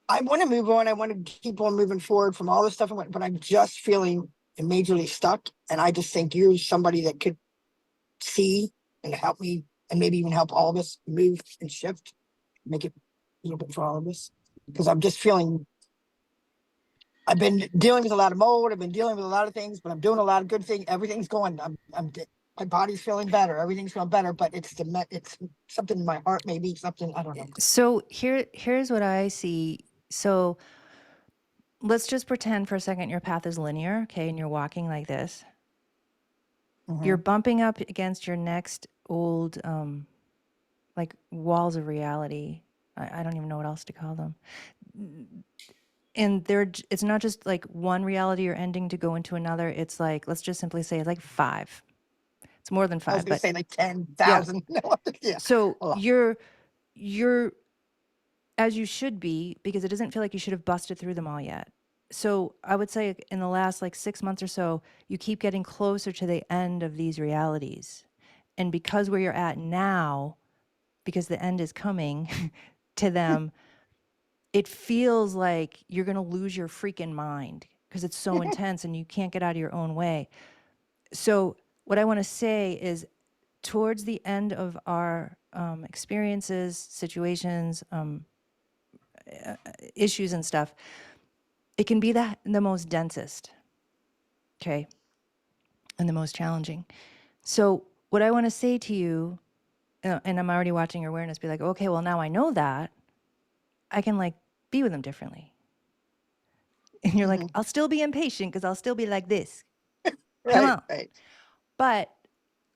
I want to move on. I want to keep on moving forward from all this stuff, but I'm just feeling majorly stuck. And I just think you're somebody that could see and help me, and maybe even help all of us move and shift, make it a little bit for all of us. Because I'm just feeling I've been dealing with a lot of mold. I've been dealing with a lot of things, but I'm doing a lot of good things. Everything's going. My body's feeling better. Everything's feeling better, but it's something in my heart, maybe something, I don't know. So here's what I see. So let's just pretend for a second your path is linear, okay, and you're walking like this. You're bumping up against your next old like walls of reality. I don't even know what else to call them. And it's not just like one reality you're ending to go into another. It's like, let's just simply say it's like 5. It's more than I was 5, gonna but say like yeah. 10,000. Yeah. So A lot. you're as you should be, because it doesn't feel like you should have busted through them all yet. So I would say in the last like 6 months or so, you keep getting closer to the end of these realities. And because where you're at now, because the end is coming to them, it feels like you're going to lose your freaking mind because it's so intense and you can't get out of your own way. So what I want to say is, towards the end of our experiences, situations, issues and stuff, it can be the most densest, okay, and the most challenging. So what I want to say to you, and I'm already watching your awareness be like, okay, well now I know that, I can like be with them differently. And you're like, Mhm. I'll still be impatient because I'll still be like this. Come Right, on. right. But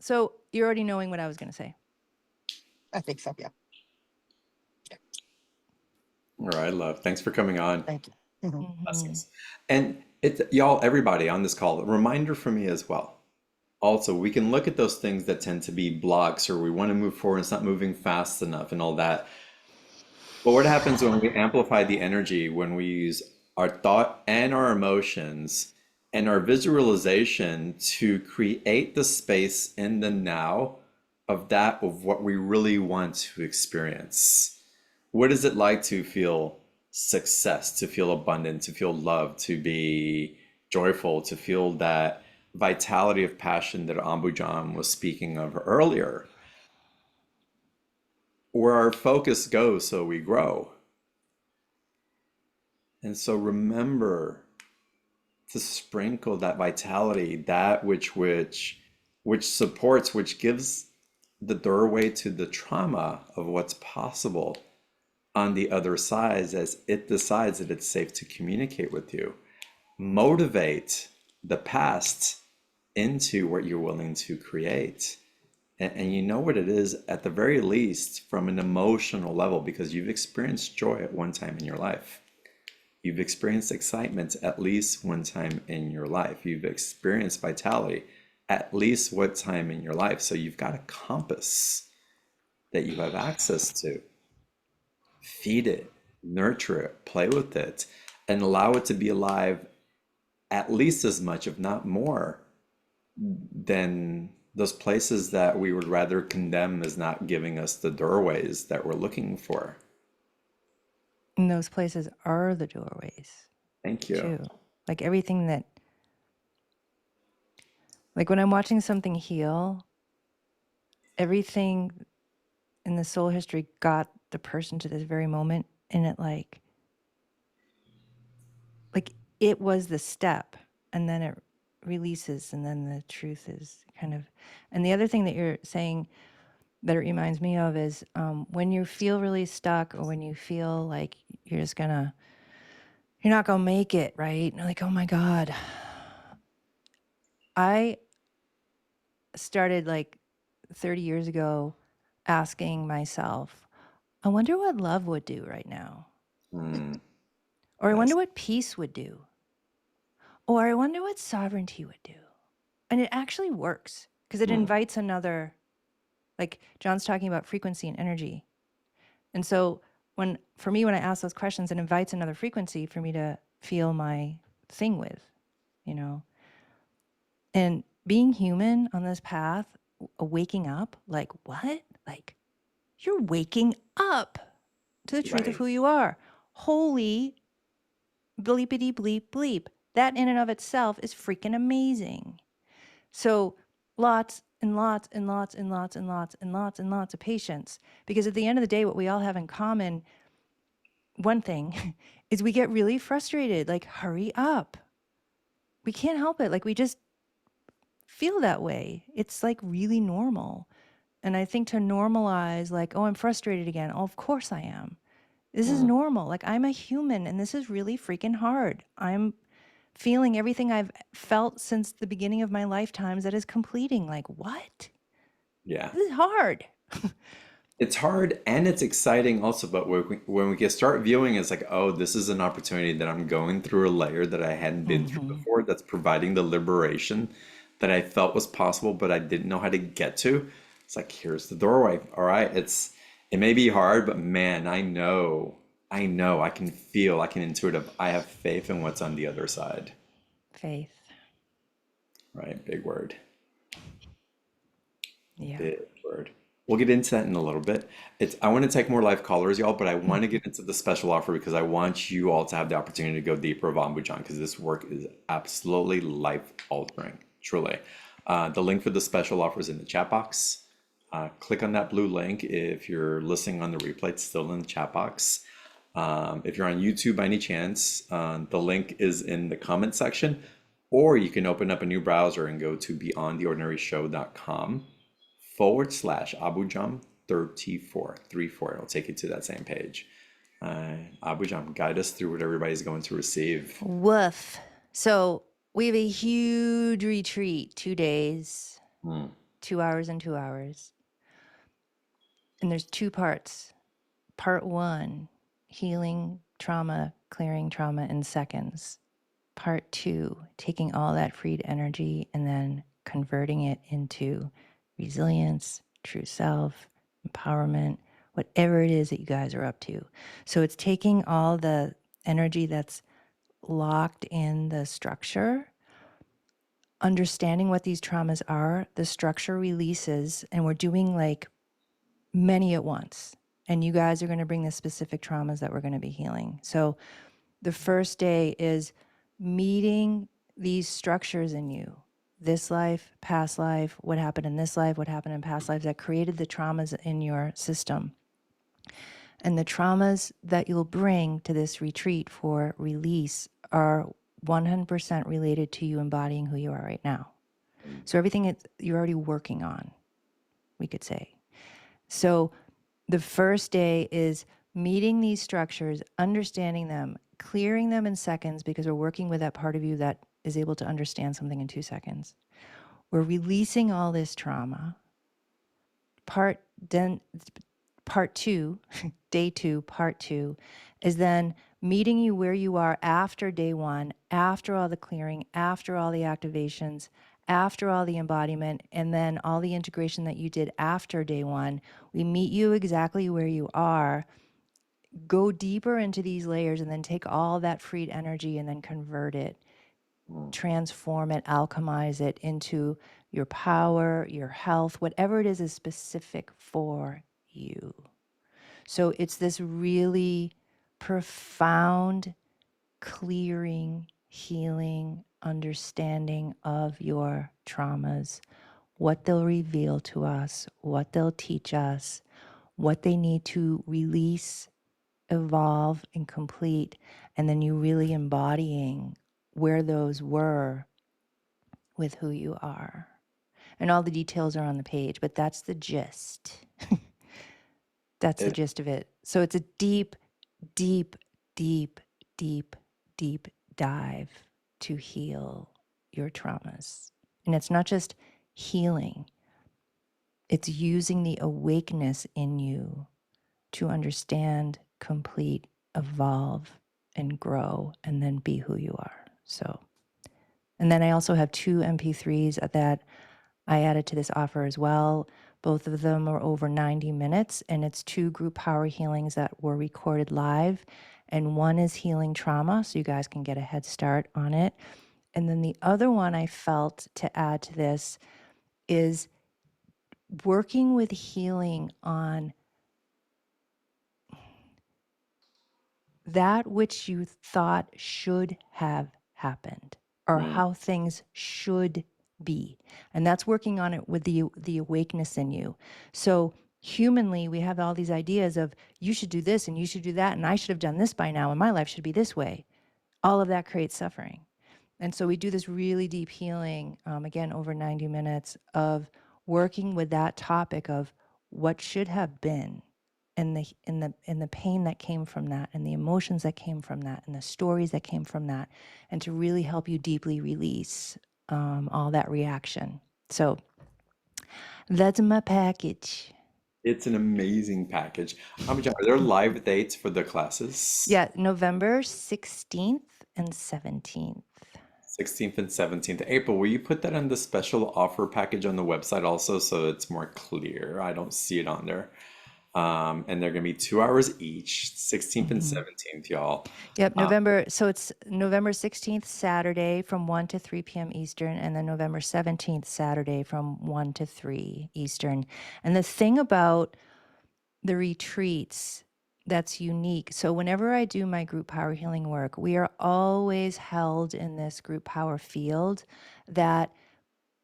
so you're already knowing what I was going to say. I think so. Yeah. All right, love. Thanks for coming on. Thank you. Mhm. Hmm. Blessings. And it's y'all, everybody on this call, a reminder for me as well. Also, we can look at those things that tend to be blocks or we want to move forward and it's not moving fast enough and all that. But what happens when we amplify the energy, when we use our thought and our emotions and our visualization to create the space in the now of that of what we really want to experience? What is it like to feel success, to feel abundant, to feel love, to be joyful, to feel that vitality of passion that Ambujam was speaking of earlier? Where our focus goes, so we grow. And so remember to sprinkle that vitality, that which supports, which gives the doorway to the trauma of what's possible on the other side as it decides that it's safe to communicate with you. Motivate the past into what you're willing to create. And you know what it is at the very least from an emotional level because you've experienced joy at one time in your life. You've experienced excitement at least one time in your life. You've experienced vitality at least one time in your life. So you've got a compass that you have access to. Feed it, nurture it, play with it, and allow it to be alive at least as much, if not more, than those places that we would rather condemn as not giving us the doorways that we're looking for. And those places are the doorways Thank you. too. Like everything that, like when I'm watching something heal, everything in the soul history got the person to this very moment. And it like it was the step and then it releases and then the truth is kind of, and the other thing that you're saying that it reminds me of is when you feel really stuck or when you feel like you're just gonna, you're not gonna make it, right? And you're like, oh my God. I started like 30 years ago asking myself, I wonder what love would do right now. Mm, Or I nice. wonder what peace would do. Or I wonder what sovereignty would do. And it actually works because it Mm, invites another, like John's talking about frequency and energy. And so for me, when I ask those questions, it invites another frequency for me to feel my thing with, you know. And being human on this path, waking up, like what? Like you're waking up to the truth of right. who you are. Holy bleepity bleep bleep. That in and of itself is freaking amazing. So lots and lots and lots and lots and lots and lots and lots of patience. Because at the end of the day, what we all have in common, one thing, is we get really frustrated. Like, hurry up. We can't help it. Like, we just feel that way. It's like really normal. And I think to normalize, like, oh, I'm frustrated again. Oh, of course I am. This is Mm, normal. Like, I'm a human and this is really freaking hard. I'm feeling everything I've felt since the beginning of my lifetimes that is completing. Like, what? yeah. This is hard. It's hard and it's exciting also, but when we get start viewing it's like, oh, this is an opportunity that I'm going through a layer that I hadn't been through Hmm. before, that's providing the liberation that I felt was possible, but I didn't know how to get to. It's like, here's the doorway. All right, it may be hard, but man, I know, I can feel, I can intuitive, I have faith in what's on the other side. Faith. Right? Big word. Yeah. Big word. We'll get into that in a little bit. I want to take more live callers, y'all, but I want to get into the special offer because I want you all to have the opportunity to go deeper of Ambujan because this work is absolutely life altering, truly. The link for the special offer is in the chat box. Click on that blue link if you're listening on the replay. It's still in the chat box. If you're on YouTube by any chance, the link is in the comment section, or you can open up a new browser and go to beyondtheordinaryshow.com/Abujam 34. It'll take you to that same page. Abujam, guide us through what everybody's going to receive. Woof. So we have a huge retreat, 2 days, Hmm. 2 hours and 2 hours. And there's two parts. Part one, healing trauma, clearing trauma in seconds. Part two, taking all that freed energy and then converting it into resilience, true self, empowerment, whatever it is that you guys are up to. So it's taking all the energy that's locked in the structure, understanding what these traumas are, the structure releases, and we're doing like many at once. And you guys are going to bring the specific traumas that we're going to be healing. So the first day is meeting these structures in you, this life, past life, what happened in this life, what happened in past lives that created the traumas in your system. And the traumas that you'll bring to this retreat for release are 100% related to you embodying who you are right now. So everything you're already working on, we could say. So the first day is meeting these structures, understanding them, clearing them in seconds because we're working with that part of you that is able to understand something in 2 seconds. We're releasing all this trauma. Part two, day two, part two, is then meeting you where you are after day one, after all the clearing, after all the activations, after all the embodiment, and then all the integration that you did after day one. We meet you exactly where you are, go deeper into these layers, and then take all that freed energy and then convert it, transform it, alchemize it into your power, your health, whatever it is specific for you. So it's this really profound, clearing, healing, understanding of your traumas, what they'll reveal to us, what they'll teach us, what they need to release, evolve, and complete, and then you really embodying where those were with who you are. And all the details are on the page, but that's the gist. That's the It, gist of it. So it's a deep, deep, deep, deep, deep dive to heal your traumas. And it's not just healing, it's using the awakeness in you to understand, complete, evolve, and grow, and then be who you are. So, and then I also have 2 MP3s that I added to this offer as well. Both of them are over 90 minutes, and it's 2 group power healings that were recorded live. And one is healing trauma, so you guys can get a head start on it. And then the other one I felt to add to this is working with healing on that which you thought should have happened or how things should be. And that's working on it with the awakeness in you. So humanly, we have all these ideas of you should do this and you should do that and I should have done this by now and my life should be this way. All of that creates suffering. And so we do this really deep healing, again, over 90 minutes of working with that topic of what should have been and the pain that came from that and the emotions that came from that and the stories that came from that, and to really help you deeply release all that reaction. So that's my package. it's an amazing package. Abujam, are there live dates for the classes? Yeah, November 16th and 17th. 16th and 17th. April, will you put that on the special offer package on the website also so it's more clear? I don't see it on there. And they're going to be 2 hours each, 16th and 17th, y'all. Yep, November. So it's November 16th, Saturday from 1 to 3 p.m. Eastern, and then November 17th, Saturday from 1 to 3 Eastern. And the thing about the retreats that's unique. So whenever I do my group power healing work, we are always held in this group power field that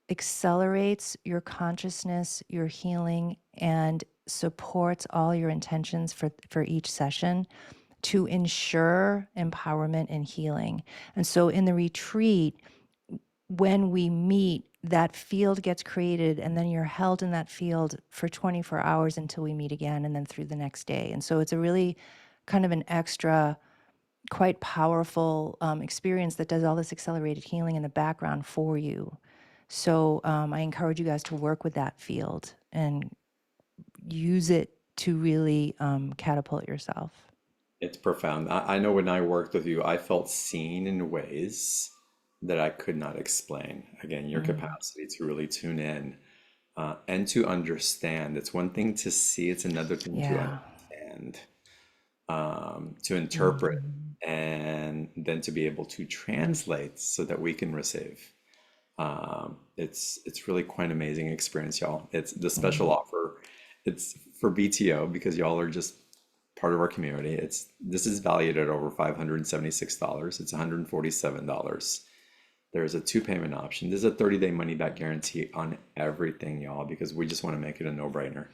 accelerates your consciousness, your healing, and supports all your intentions for each session to ensure empowerment and healing. And so in the retreat, when we meet, that field gets created, and then you're held in that field for 24 hours until we meet again, and then through the next day. And so it's a really kind of an extra, quite powerful experience that does all this accelerated healing in the background for you. So I encourage you guys to work with that field and use it to really catapult yourself. It's profound. I know when I worked with you, I felt seen in ways that I could not explain. Again, your capacity to really tune in and to understand. It's one thing to see, it's another thing to Yeah. understand, to interpret, and then to be able to translate so that we can receive. It's really quite an amazing experience, y'all. It's the special offer. It's for BTO because y'all are just part of our community. This is valued at over $576. It's $147. There's a two payment option. There's a 30-day money back guarantee on everything, y'all, because we just want to make it a no-brainer.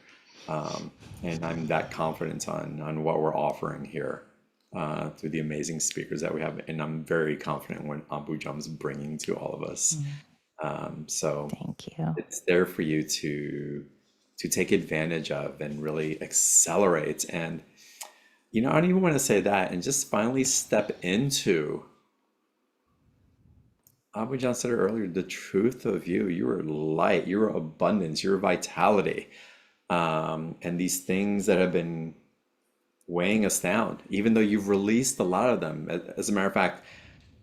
And I'm that confident on what we're offering here through the amazing speakers that we have. And I'm very confident what Ambujam's bringing to all of us. So Thank you. it's there for you to take advantage of and really accelerate. And I don't even want to say that, and just finally step into, Abu John said it earlier, the truth of you. You are light, you are abundance, your vitality. And these things that have been weighing us down, even though you've released a lot of them. As a matter of fact,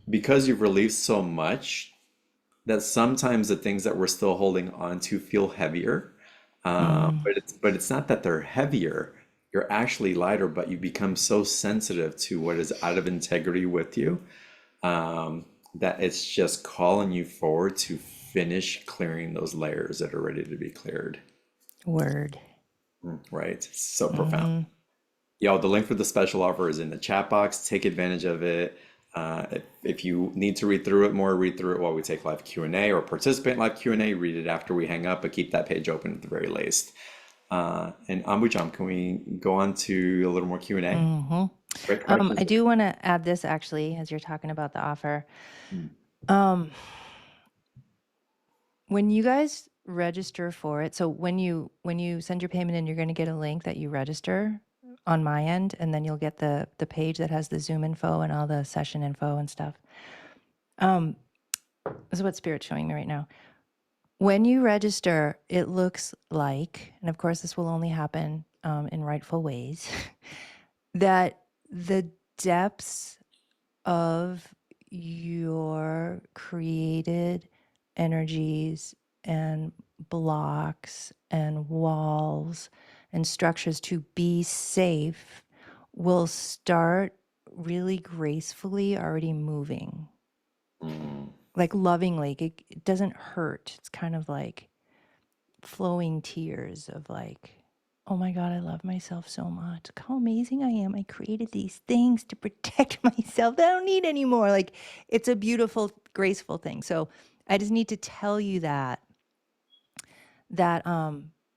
because you've released so much, that sometimes the things that we're still holding on to feel heavier. But it's not that they're heavier. You're actually lighter, but you become so sensitive to what is out of integrity with you, that it's just calling you forward to finish clearing those layers that are ready to be cleared. Word. Right? It's so profound. Y'all, the link for the special offer is in the chat box. Take advantage of it. If you need to read through it while we take live Q&A or participate in live Q&A, read it after we hang up, but keep that page open at the very least. And Ambujam, can we go on to a little more Q&A? Great questions. I do want to add this actually, as you're talking about the offer. When you guys register for it, so when you send your payment in, you're going to get a link that you register on my end, and then you'll get the page that has the Zoom info and all the session info and stuff. This is what Spirit's showing me right now. When you register, it looks like, and of course this will only happen in rightful ways, that the depths of your created energies and blocks and walls and structures to be safe will start really gracefully already moving, like lovingly. It doesn't hurt. It's kind of like flowing tears of like, oh my God, I love myself so much. Look how amazing I am. I created these things to protect myself that I don't need anymore. Like, it's a beautiful, graceful thing. So I just need to tell you that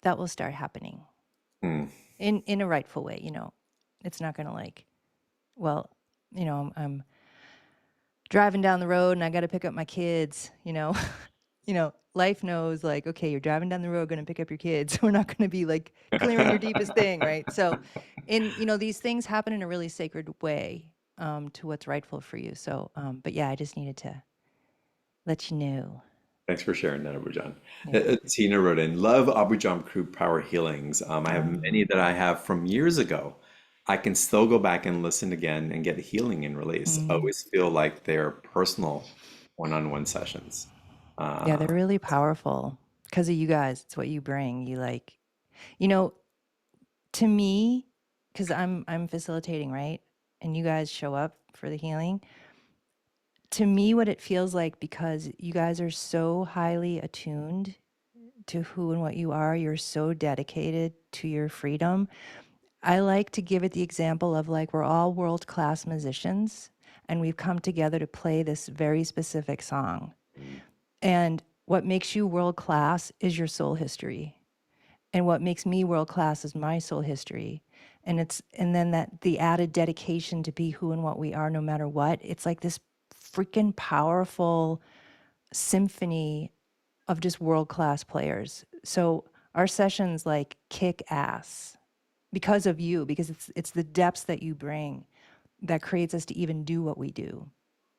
will start happening in a rightful way. It's not going to like, well, I'm driving down the road and I got to pick up my kids, life knows like, okay, you're driving down the road, going to pick up your kids. We're not going to be like clearing your deepest thing, right? So, these things happen in a really sacred way to what's rightful for you. So, but yeah, I just needed to let you know. Thanks for sharing that, Abujan. Tina wrote in, love Abujam Crew Power Healings. I have many that I have from years ago. I can still go back and listen again and get healing and release. I always feel like they're personal one-on-one sessions. Yeah, they're really powerful because of you guys. It's what you bring. You like, to me, because I'm facilitating, right? And you guys show up for the healing. To me, what it feels like, because you guys are so highly attuned to who and what you are, you're so dedicated to your freedom. I like to give it the example of like, we're all world-class musicians and we've come together to play this very specific song. And what makes you world-class is your soul history. And what makes me world-class is my soul history. And then that the added dedication to be who and what we are no matter what. It's like this freaking powerful symphony of just world-class players. So our sessions like kick ass. because of you, because it's the depths that you bring that creates us to even do what we do.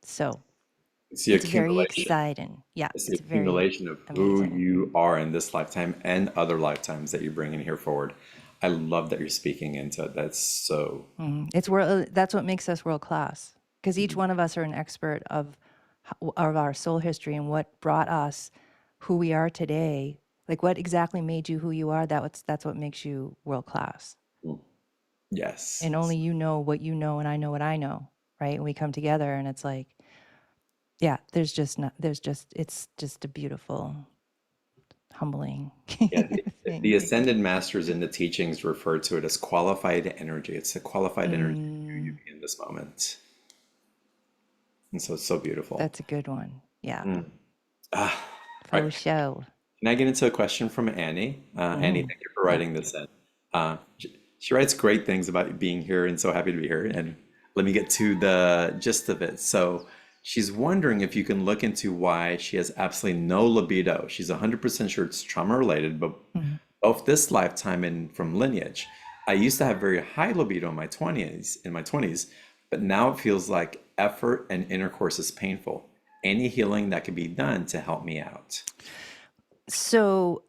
So It's the it's very accumulation. exciting. Yeah, It's the it's very accumulation of who amazing. you are in this lifetime and other lifetimes that you bring in here forward. I love that you're speaking into it. That's so. It's world. That's what makes us world class. Because each one of us are an expert of our soul history and what brought us who we are today. Like what exactly made you who you are. That's what makes you world class. Yes. And only you know what you know, and I know what I know, right? And we come together, and it's like, yeah, it's just a beautiful, humbling Yeah, the thing. ascended masters in the teachings refer to it as qualified energy. It's a qualified energy you in this moment. And so it's so beautiful. That's a good one. Yeah. All right. Faux show. Can I get into a question from Annie? Annie, thank you for Yeah. writing this in. She writes great things about being here and so happy to be here. And let me get to the gist of it. So she's wondering if you can look into why she has absolutely no libido. She's 100% sure it's trauma related, but both this lifetime and from lineage. I used to have very high libido in my 20s, but now it feels like effort and intercourse is painful. Any healing that can be done to help me out? So,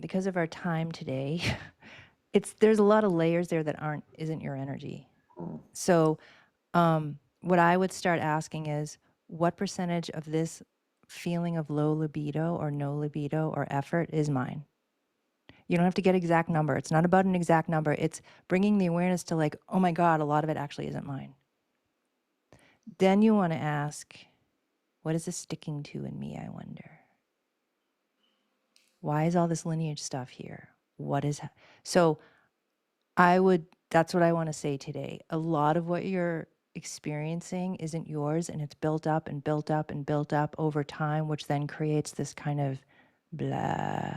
because of our time today, there's a lot of layers there that isn't your energy. So, what I would start asking is, what percentage of this feeling of low libido or no libido or effort is mine? You don't have to get exact number. It's not about an exact number. It's bringing the awareness to like, oh my God, a lot of it actually isn't mine. Then you want to ask, what is this sticking to in me, I wonder? Why is all this lineage stuff here? So that's what I want to say today. A lot of what you're experiencing isn't yours, and it's built up and built up and built up over time, which then creates this kind of blah.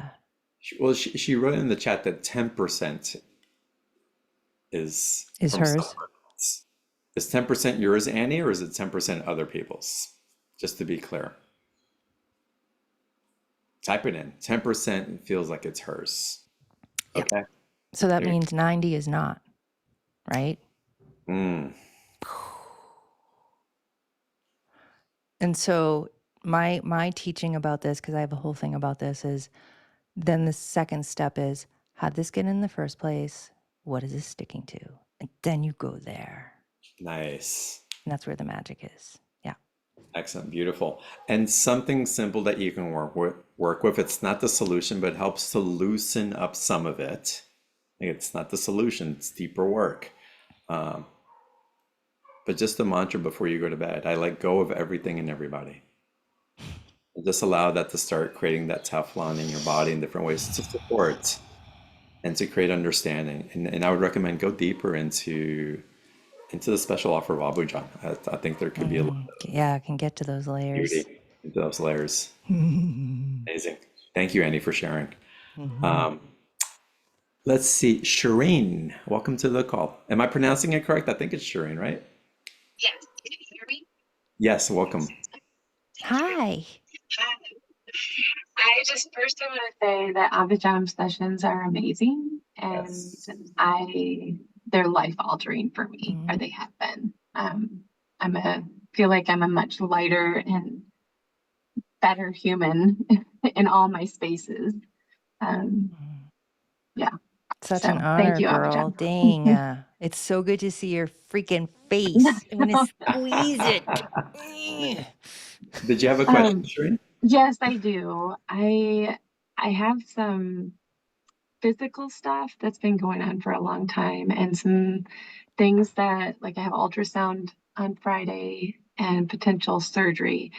Well, she wrote in the chat that 10% is Is from hers. someone else. Is 10% yours, Annie, or is it 10% other people's? Just to be clear. Type it in. 10% feels like it's hers. Yeah. Okay. So that means 90 is not, right? Mm. And so my teaching about this, because I have a whole thing about this, is then the second step is, how'd this get in the first place? What is this sticking to? And then you go there. Nice. And that's where the magic is. Yeah. Excellent. Beautiful. And something simple that you can work with. It's not the solution, but it helps to loosen up some of it. It's not the solution. It's deeper work. But just a mantra before you go to bed. I let go of everything and everybody. And just allow that to start creating that Teflon in your body in different ways to support and to create understanding. And I would recommend go deeper into the special offer of Abujan. I think there could be a lot of Yeah, I can get to those layers. beauty into those layers. Amazing. Thank you, Annie, for sharing. Let's see. Shireen, welcome to the call. Am I pronouncing it correct? I think it's Shireen, right? Yes, can you hear me? Yes, welcome. Hi. Hi. I just first I want to say that Ambujam sessions are amazing, and Yes. they're life altering for me, or they have been. Feel like I'm a much lighter and better human in all my spaces. Yeah. Such So an honor, thank you, girl. Ambujam. Dang. It's so good to see your freaking face. I want to squeeze it. Did you have a question, Shireen? Yes, I do. I have some physical stuff that's been going on for a long time, and some things that, like, I have ultrasound on Friday and potential surgery.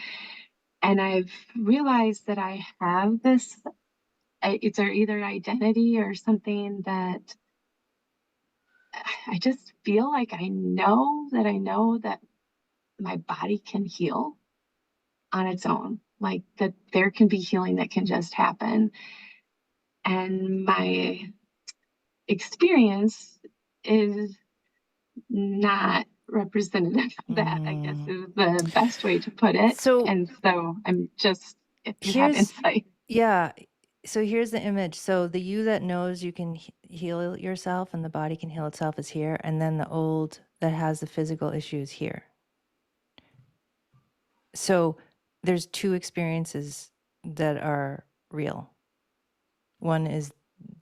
And I've realized that I have this, it's either identity or something that I just feel like I know that my body can heal on its own, like that there can be healing that can just happen. And my experience is not representative of that, I guess is the best way to put it. So And so I'm just, if you have here's, insight. yeah. so here's the image. So the you that knows you can heal yourself and the body can heal itself is here, and then the old that has the physical issues here. So there's two experiences that are real. One is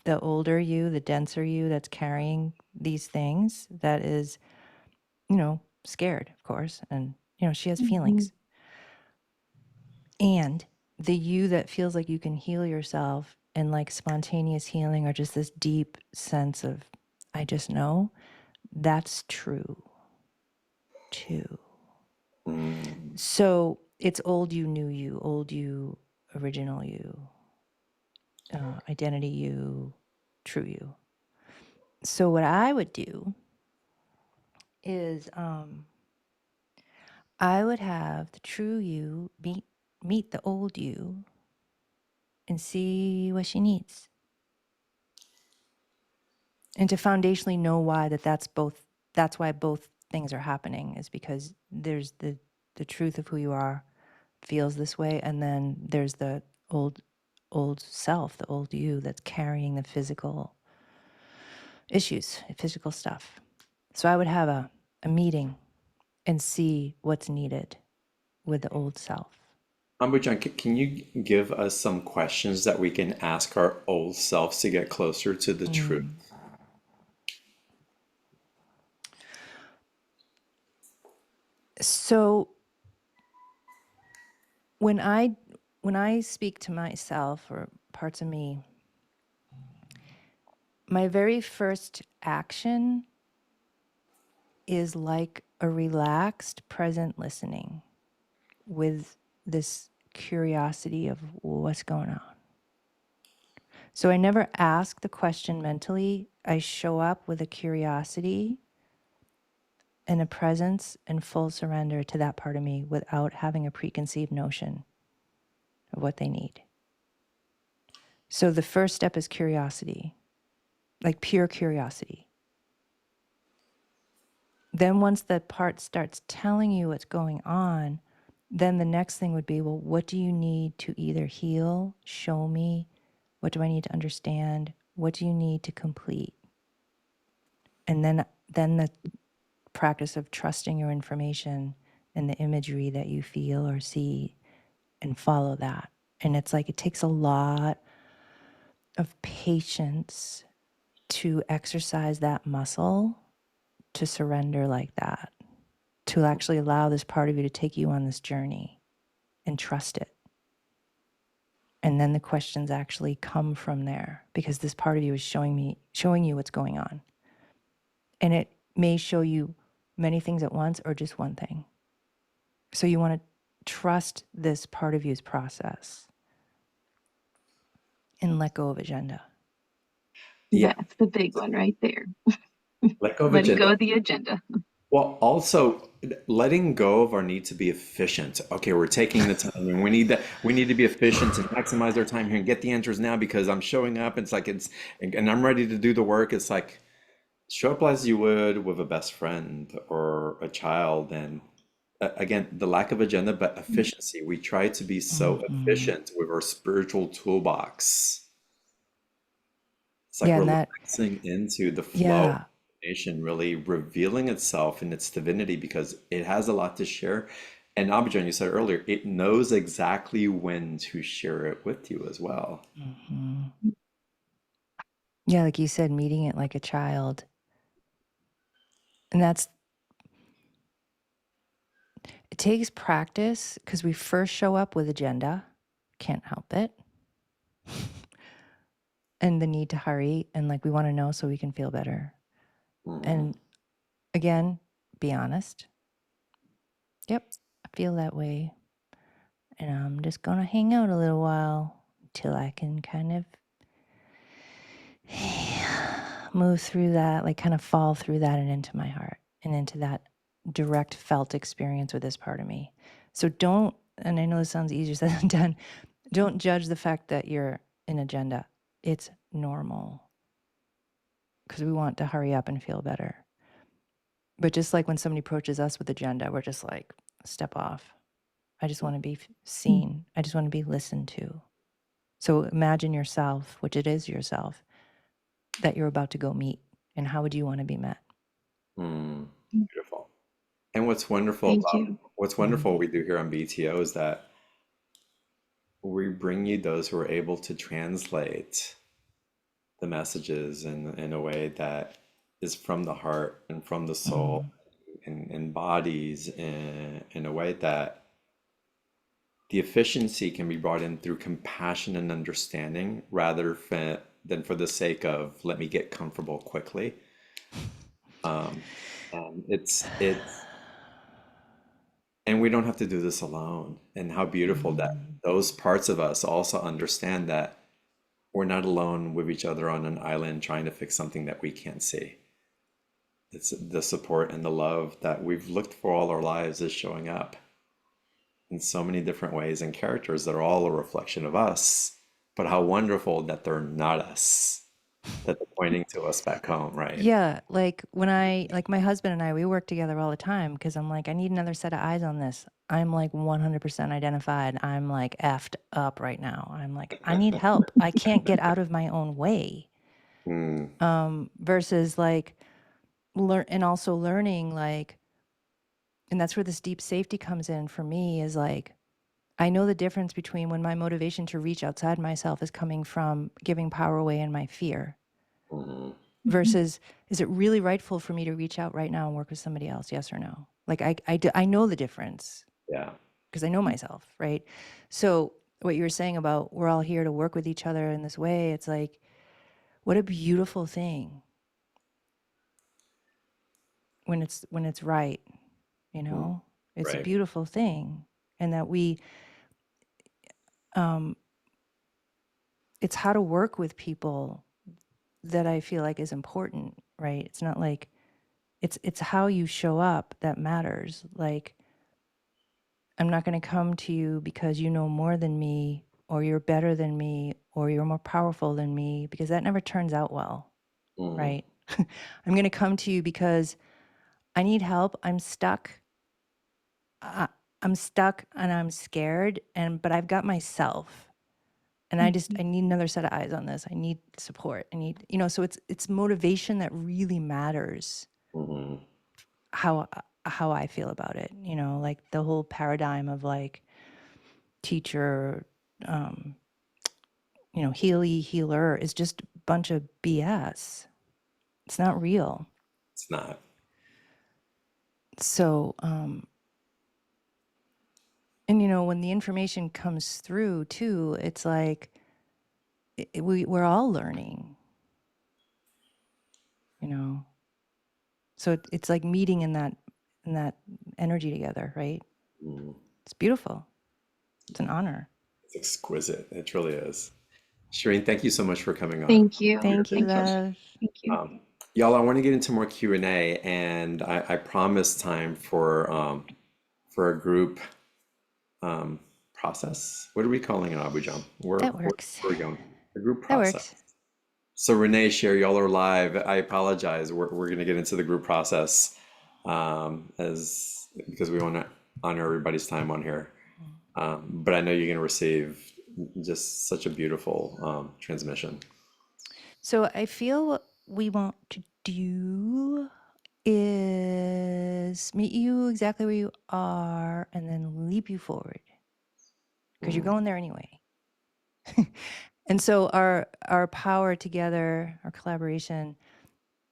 the older you, the denser you that's carrying these things, that is, scared, of course, and she has feelings. And the you that feels like you can heal yourself and like spontaneous healing or just this deep sense of, I just know, that's true too. So it's old you, new you, old you, original you, identity you, true you. So what I would do is I would have the true you meet the old you and see what she needs. And to foundationally know why that's why both things are happening, is because there's the truth of who you are feels this way, and then there's the old self, the old you that's carrying the physical issues, physical stuff. So I would have a meeting and see what's needed with the old self. Ambujam, can you give us some questions that we can ask our old selves to get closer to the truth? So when I speak to myself or parts of me, my very first action is like a relaxed, present listening with this curiosity of what's going on. So I never ask the question mentally. I show up with a curiosity and a presence and full surrender to that part of me without having a preconceived notion of what they need. So the first step is curiosity, like pure curiosity. Then once that part starts telling you what's going on, then the next thing would be, well, what do you need to either heal, show me? What do I need to understand? What do you need to complete? And then the practice of trusting your information and the imagery that you feel or see and follow that. And it's like it takes a lot of patience to exercise that muscle, to surrender like that, to actually allow this part of you to take you on this journey and trust it. And then the questions actually come from there, because this part of you is showing you what's going on. And it may show you many things at once or just one thing. So you want to trust this part of you's process and let go of agenda. Yeah, That's the big one right there. let go of Letting go agenda. of the agenda. Well, also letting go of our need to be efficient. Okay, we're taking the time and we need to be efficient and maximize our time here and get the answers now because I'm showing up. And I'm ready to do the work. It's like show up as you would with a best friend or a child. And again, the lack of agenda, but efficiency. We try to be so efficient with our spiritual toolbox. It's like Yeah, we're and that, relaxing into the flow of yeah, information, really revealing itself in its divinity because it has a lot to share. And Abhijan, you said earlier, it knows exactly when to share it with you as well. yeah, like you said, meeting it like a child. And it takes practice because we first show up with agenda, can't help it. And the need to hurry and like we want to know so we can feel better. And again, be honest. Yep, I feel that way. And I'm just going to hang out a little while until I can kind of move through that, like kind of fall through that and into my heart and into that direct felt experience with this part of me. So don't, and I know this sounds easier said than done, don't judge the fact that you're in agenda. It's normal because we want to hurry up and feel better. But just like when somebody approaches us with agenda, we're just like, step off. I just want to be seen. I just want to be listened to. So imagine yourself, which it is yourself, that you're about to go meet. And how would you want to be met? Mm, beautiful. And what's wonderful Thank about you. what's wonderful what we do here on BTO is that we bring you those who are able to translate the messages in a way that is from the heart and from the soul and embodies in a way that the efficiency can be brought in through compassion and understanding rather than for the sake of let me get comfortable quickly. And and we don't have to do this alone. And how beautiful that those parts of us also understand that we're not alone with each other on an island trying to fix something that we can't see. It's the support and the love that we've looked for all our lives is showing up in so many different ways and characters that are all a reflection of us. But how wonderful that they're not us, that they're pointing to us back home, right? Yeah, like like my husband and I, we work together all the time because I'm like, I need another set of eyes on this. I'm like 100% identified. I'm like effed up right now. I'm like, I need help. I can't get out of my own way. Mm, Versus like and also learning like, and that's where this deep safety comes in for me is like, I know the difference between when my motivation to reach outside myself is coming from giving power away in my fear mhm. versus is it really rightful for me to reach out right now and work with somebody else? Yes or no? Like I know the difference Yeah. because I know myself, right? So what you were saying about we're all here to work with each other in this way, it's like, what a beautiful thing when it's right, you Mm, know? It's a right. beautiful thing. And that it's how to work with people that I feel like is important, right? It's not like it's how you show up that matters. Like I'm not going to come to you because you know more than me or you're better than me or you're more powerful than me because that never turns out well, Mm, right? I'm going to come to you because I need help. I'm stuck. I, I'm stuck and I'm scared but I've got myself. And I need another set of eyes on this. I need support. I need, so it's motivation that really matters mhm. how I feel about it, like the whole paradigm of like teacher, um, healer is just a bunch of BS. It's not real. It's not. So, and when the information comes through too, it's like we're all learning, you know. So it's like meeting in that energy together, right? Mm, It's beautiful. It's an honor. it's exquisite. It truly is. Shireen, thank you so much for coming on. Thank you. Thank you, Thank you. love. Thank you. Y'all, I want to get into more Q&A, and I promised time for a group process. What are we calling it, Abujam? That works. Where are we going? A group That process. works. So Renee, Sherry, y'all are live. I apologize. We're going to get into the group process as because we want to honor everybody's time on here. But I know you're going to receive just such a beautiful transmission. So I feel what we want to do is meet you exactly where you are and then leap you forward because you're going there anyway. And so our power together, our collaboration,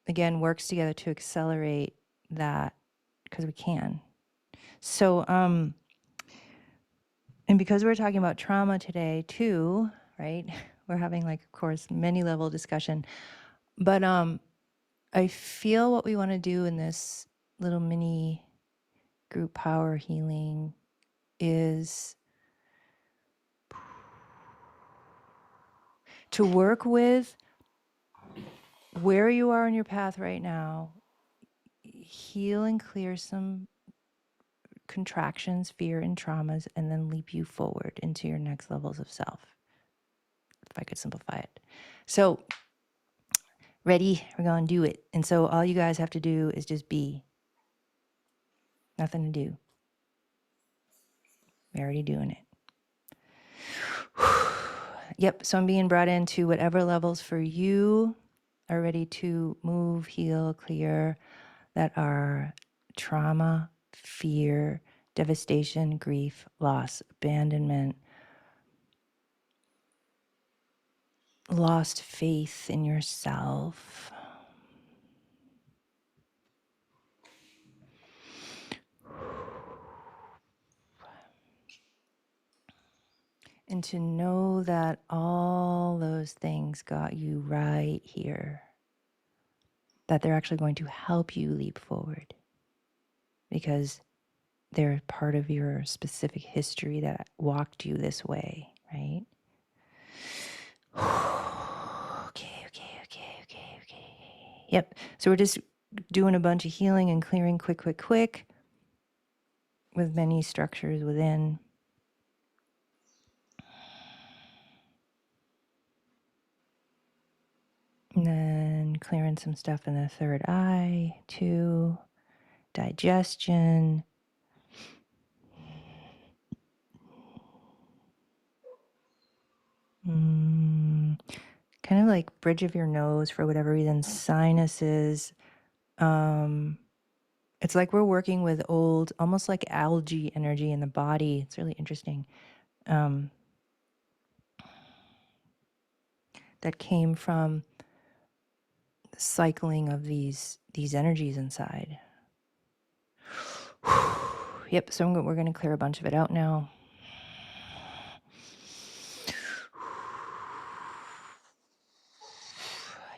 again, works together to accelerate that because we can. So, and because we're talking about trauma today too, right? We're having like, of course, many level discussion, but I feel what we want to do in this little mini group power healing is to work with where you are in your path right now, heal and clear some contractions, fear, and traumas, and then leap you forward into your next levels of self, if I could simplify it. So, ready? We're going to do it. And so, all you guys have to do is just be. Nothing to do. We're already doing it. Yep. So I'm being brought into whatever levels for you are ready to move, heal, clear, that are trauma, fear, devastation, grief, loss, abandonment, lost faith in yourself. And to know that all those things got you right here, that they're actually going to help you leap forward because they're part of your specific history that walked you this way, right? Okay. Yep. So we're just doing a bunch of healing and clearing quick, with many structures within. And then clearing some stuff in the third eye, too. Digestion. Kind of like bridge of your nose for whatever reason, sinuses. It's like we're working with old, almost like algae energy in the body. It's really interesting. That came from the cycling of these energies inside. Yep, so we're going to clear a bunch of it out now.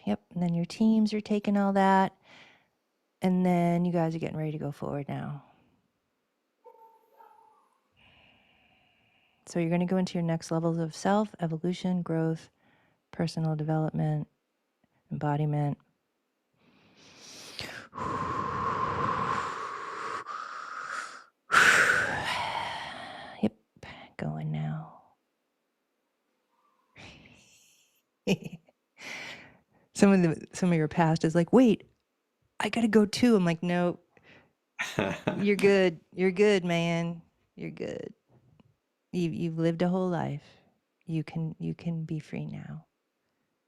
Yep, and then your teams are taking all that. And then you guys are getting ready to go forward now. So you're going to go into your next levels of self, evolution, growth, personal development, embodiment. Yep, going now. Some of your past is like, wait, I gotta go too. I'm like, no, you're good. You're good, man. You're good. You've lived a whole life. You can be free now.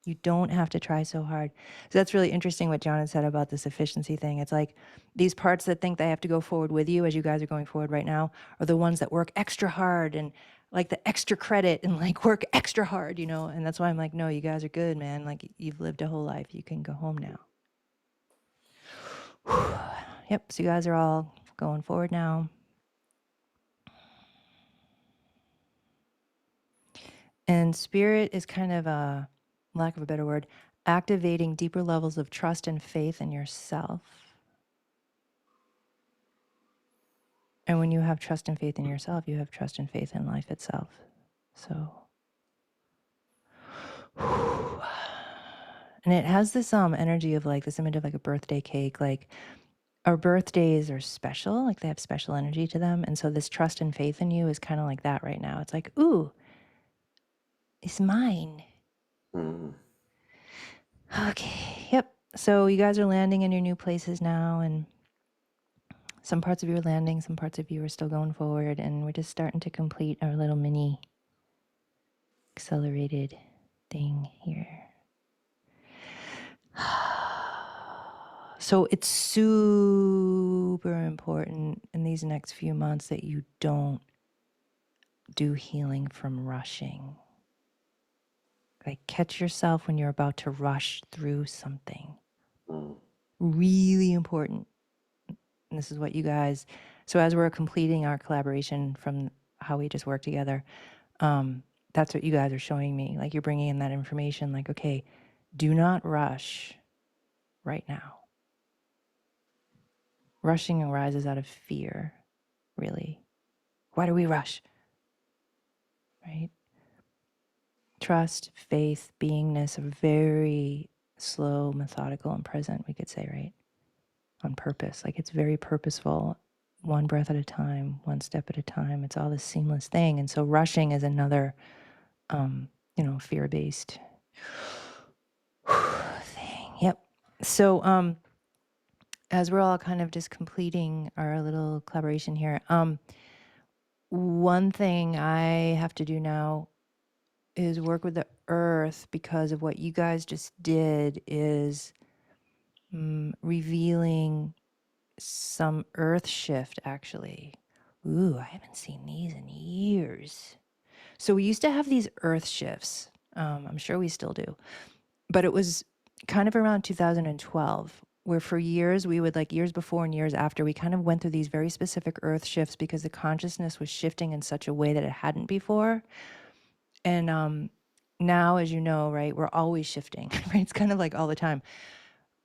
You don't have to try so hard. So that's really interesting what John had said about this efficiency thing. It's like these parts that think they have to go forward with you as you guys are going forward right now are the ones that work extra hard and like the extra credit and like work extra hard, and that's why I'm like, no, you guys are good, man. Like you've lived a whole life. You can go home now. Yep. So you guys are all going forward now. And spirit is kind of a, lack of a better word, activating deeper levels of trust and faith in yourself. And when you have trust and faith in yourself, you have trust and faith in life itself. So, and it has this energy of like this image of like a birthday cake. Like our birthdays are special, like they have special energy to them. And so this trust and faith in you is kind of like that right now. It's like, ooh, it's mine. Okay, yep. So you guys are landing in your new places now, and some parts of you are landing, some parts of you are still going forward, and we're just starting to complete our little mini accelerated thing here. So it's super important in these next few months that you don't do healing from rushing. Like catch yourself when you're about to rush through something. Really important. And this is what you guys, so as we're completing our collaboration from how we just work together, that's what you guys are showing me. Like you're bringing in that information like, okay, do not rush right now. Rushing arises out of fear, really. Why do we rush? Right? Trust, faith, beingness are very slow, methodical, and present, we could say, right? On purpose. Like it's very purposeful, one breath at a time, one step at a time. It's all this seamless thing. And so rushing is another, fear-based thing. Yep. So as we're all kind of just completing our little collaboration here, one thing I have to do now is work with the earth, because of what you guys just did is revealing some earth shift, actually. Ooh, I haven't seen these in years. So we used to have these earth shifts. I'm sure we still do. But it was kind of around 2012, where for years we would, like years before and years after, we kind of went through these very specific earth shifts because the consciousness was shifting in such a way that it hadn't before. And now, as you know, right, we're always shifting, right? It's kind of like all the time.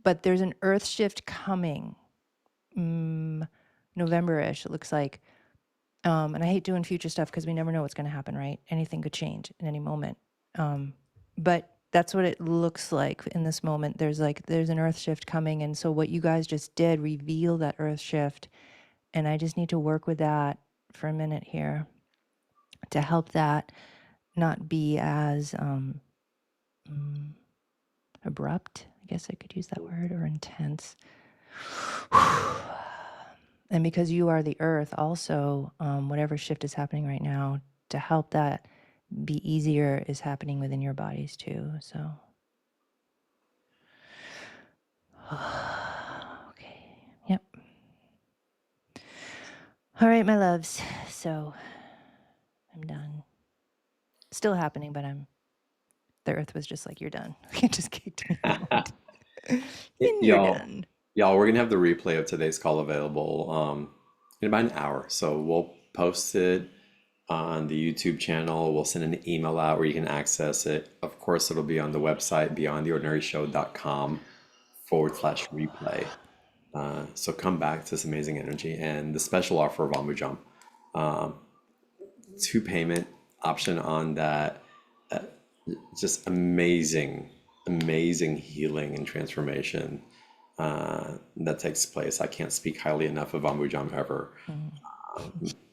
But there's an earth shift coming, November-ish, it looks like. And I hate doing future stuff because we never know what's going to happen, right? Anything could change in any moment. But that's what it looks like in this moment. There's an earth shift coming. And so what you guys just did, reveal that earth shift. And I just need to work with that for a minute here to help that not be as abrupt, I guess I could use that word, or intense. And because you are the earth also, whatever shift is happening right now, to help that be easier is happening within your bodies too. So, okay. Yep. All right, my loves. So I'm done. Still happening, but the earth was just like, you're done. It just kicked me out. And you're Y'all, done. y'all, we're gonna have the replay of today's call available in about an hour. So we'll post it on the YouTube channel. We'll send an email out where you can access it. Of course, it'll be on the website beyondtheordinaryshow.com/replay. So come back to this amazing energy and the special offer of Ambujam. 2 payment option on that. Just amazing, amazing healing and transformation that takes place. I can't speak highly enough of Ambujam ever,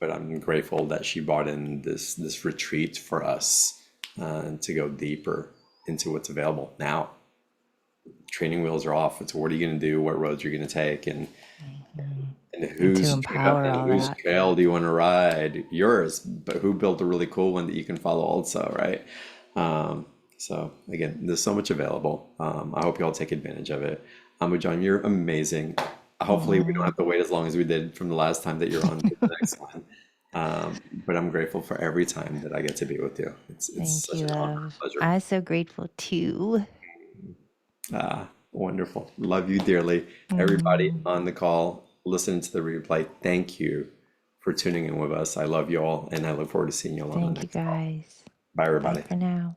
but I'm grateful that she brought in this retreat for us to go deeper into what's available now. Training wheels are off. It's what are you going to do? What roads you're going to take, and And to whose empower all whose that. trail do you want to ride? Yours, but who built a really cool one that you can follow also, right? So again, there's so much available. I hope you all take advantage of it. John, you're amazing. Hopefully we don't have to wait as long as we did from the last time that you're on to the next one. But I'm grateful for every time that I get to be with you. It's Thank such you, an honor, love. pleasure. I'm so grateful too. Wonderful. Love you dearly. Everybody on the call, listening to the replay, thank you for tuning in with us. I love you all, and I look forward to seeing you all on the Thank you, next call. guys. Bye, Bye everybody. for now.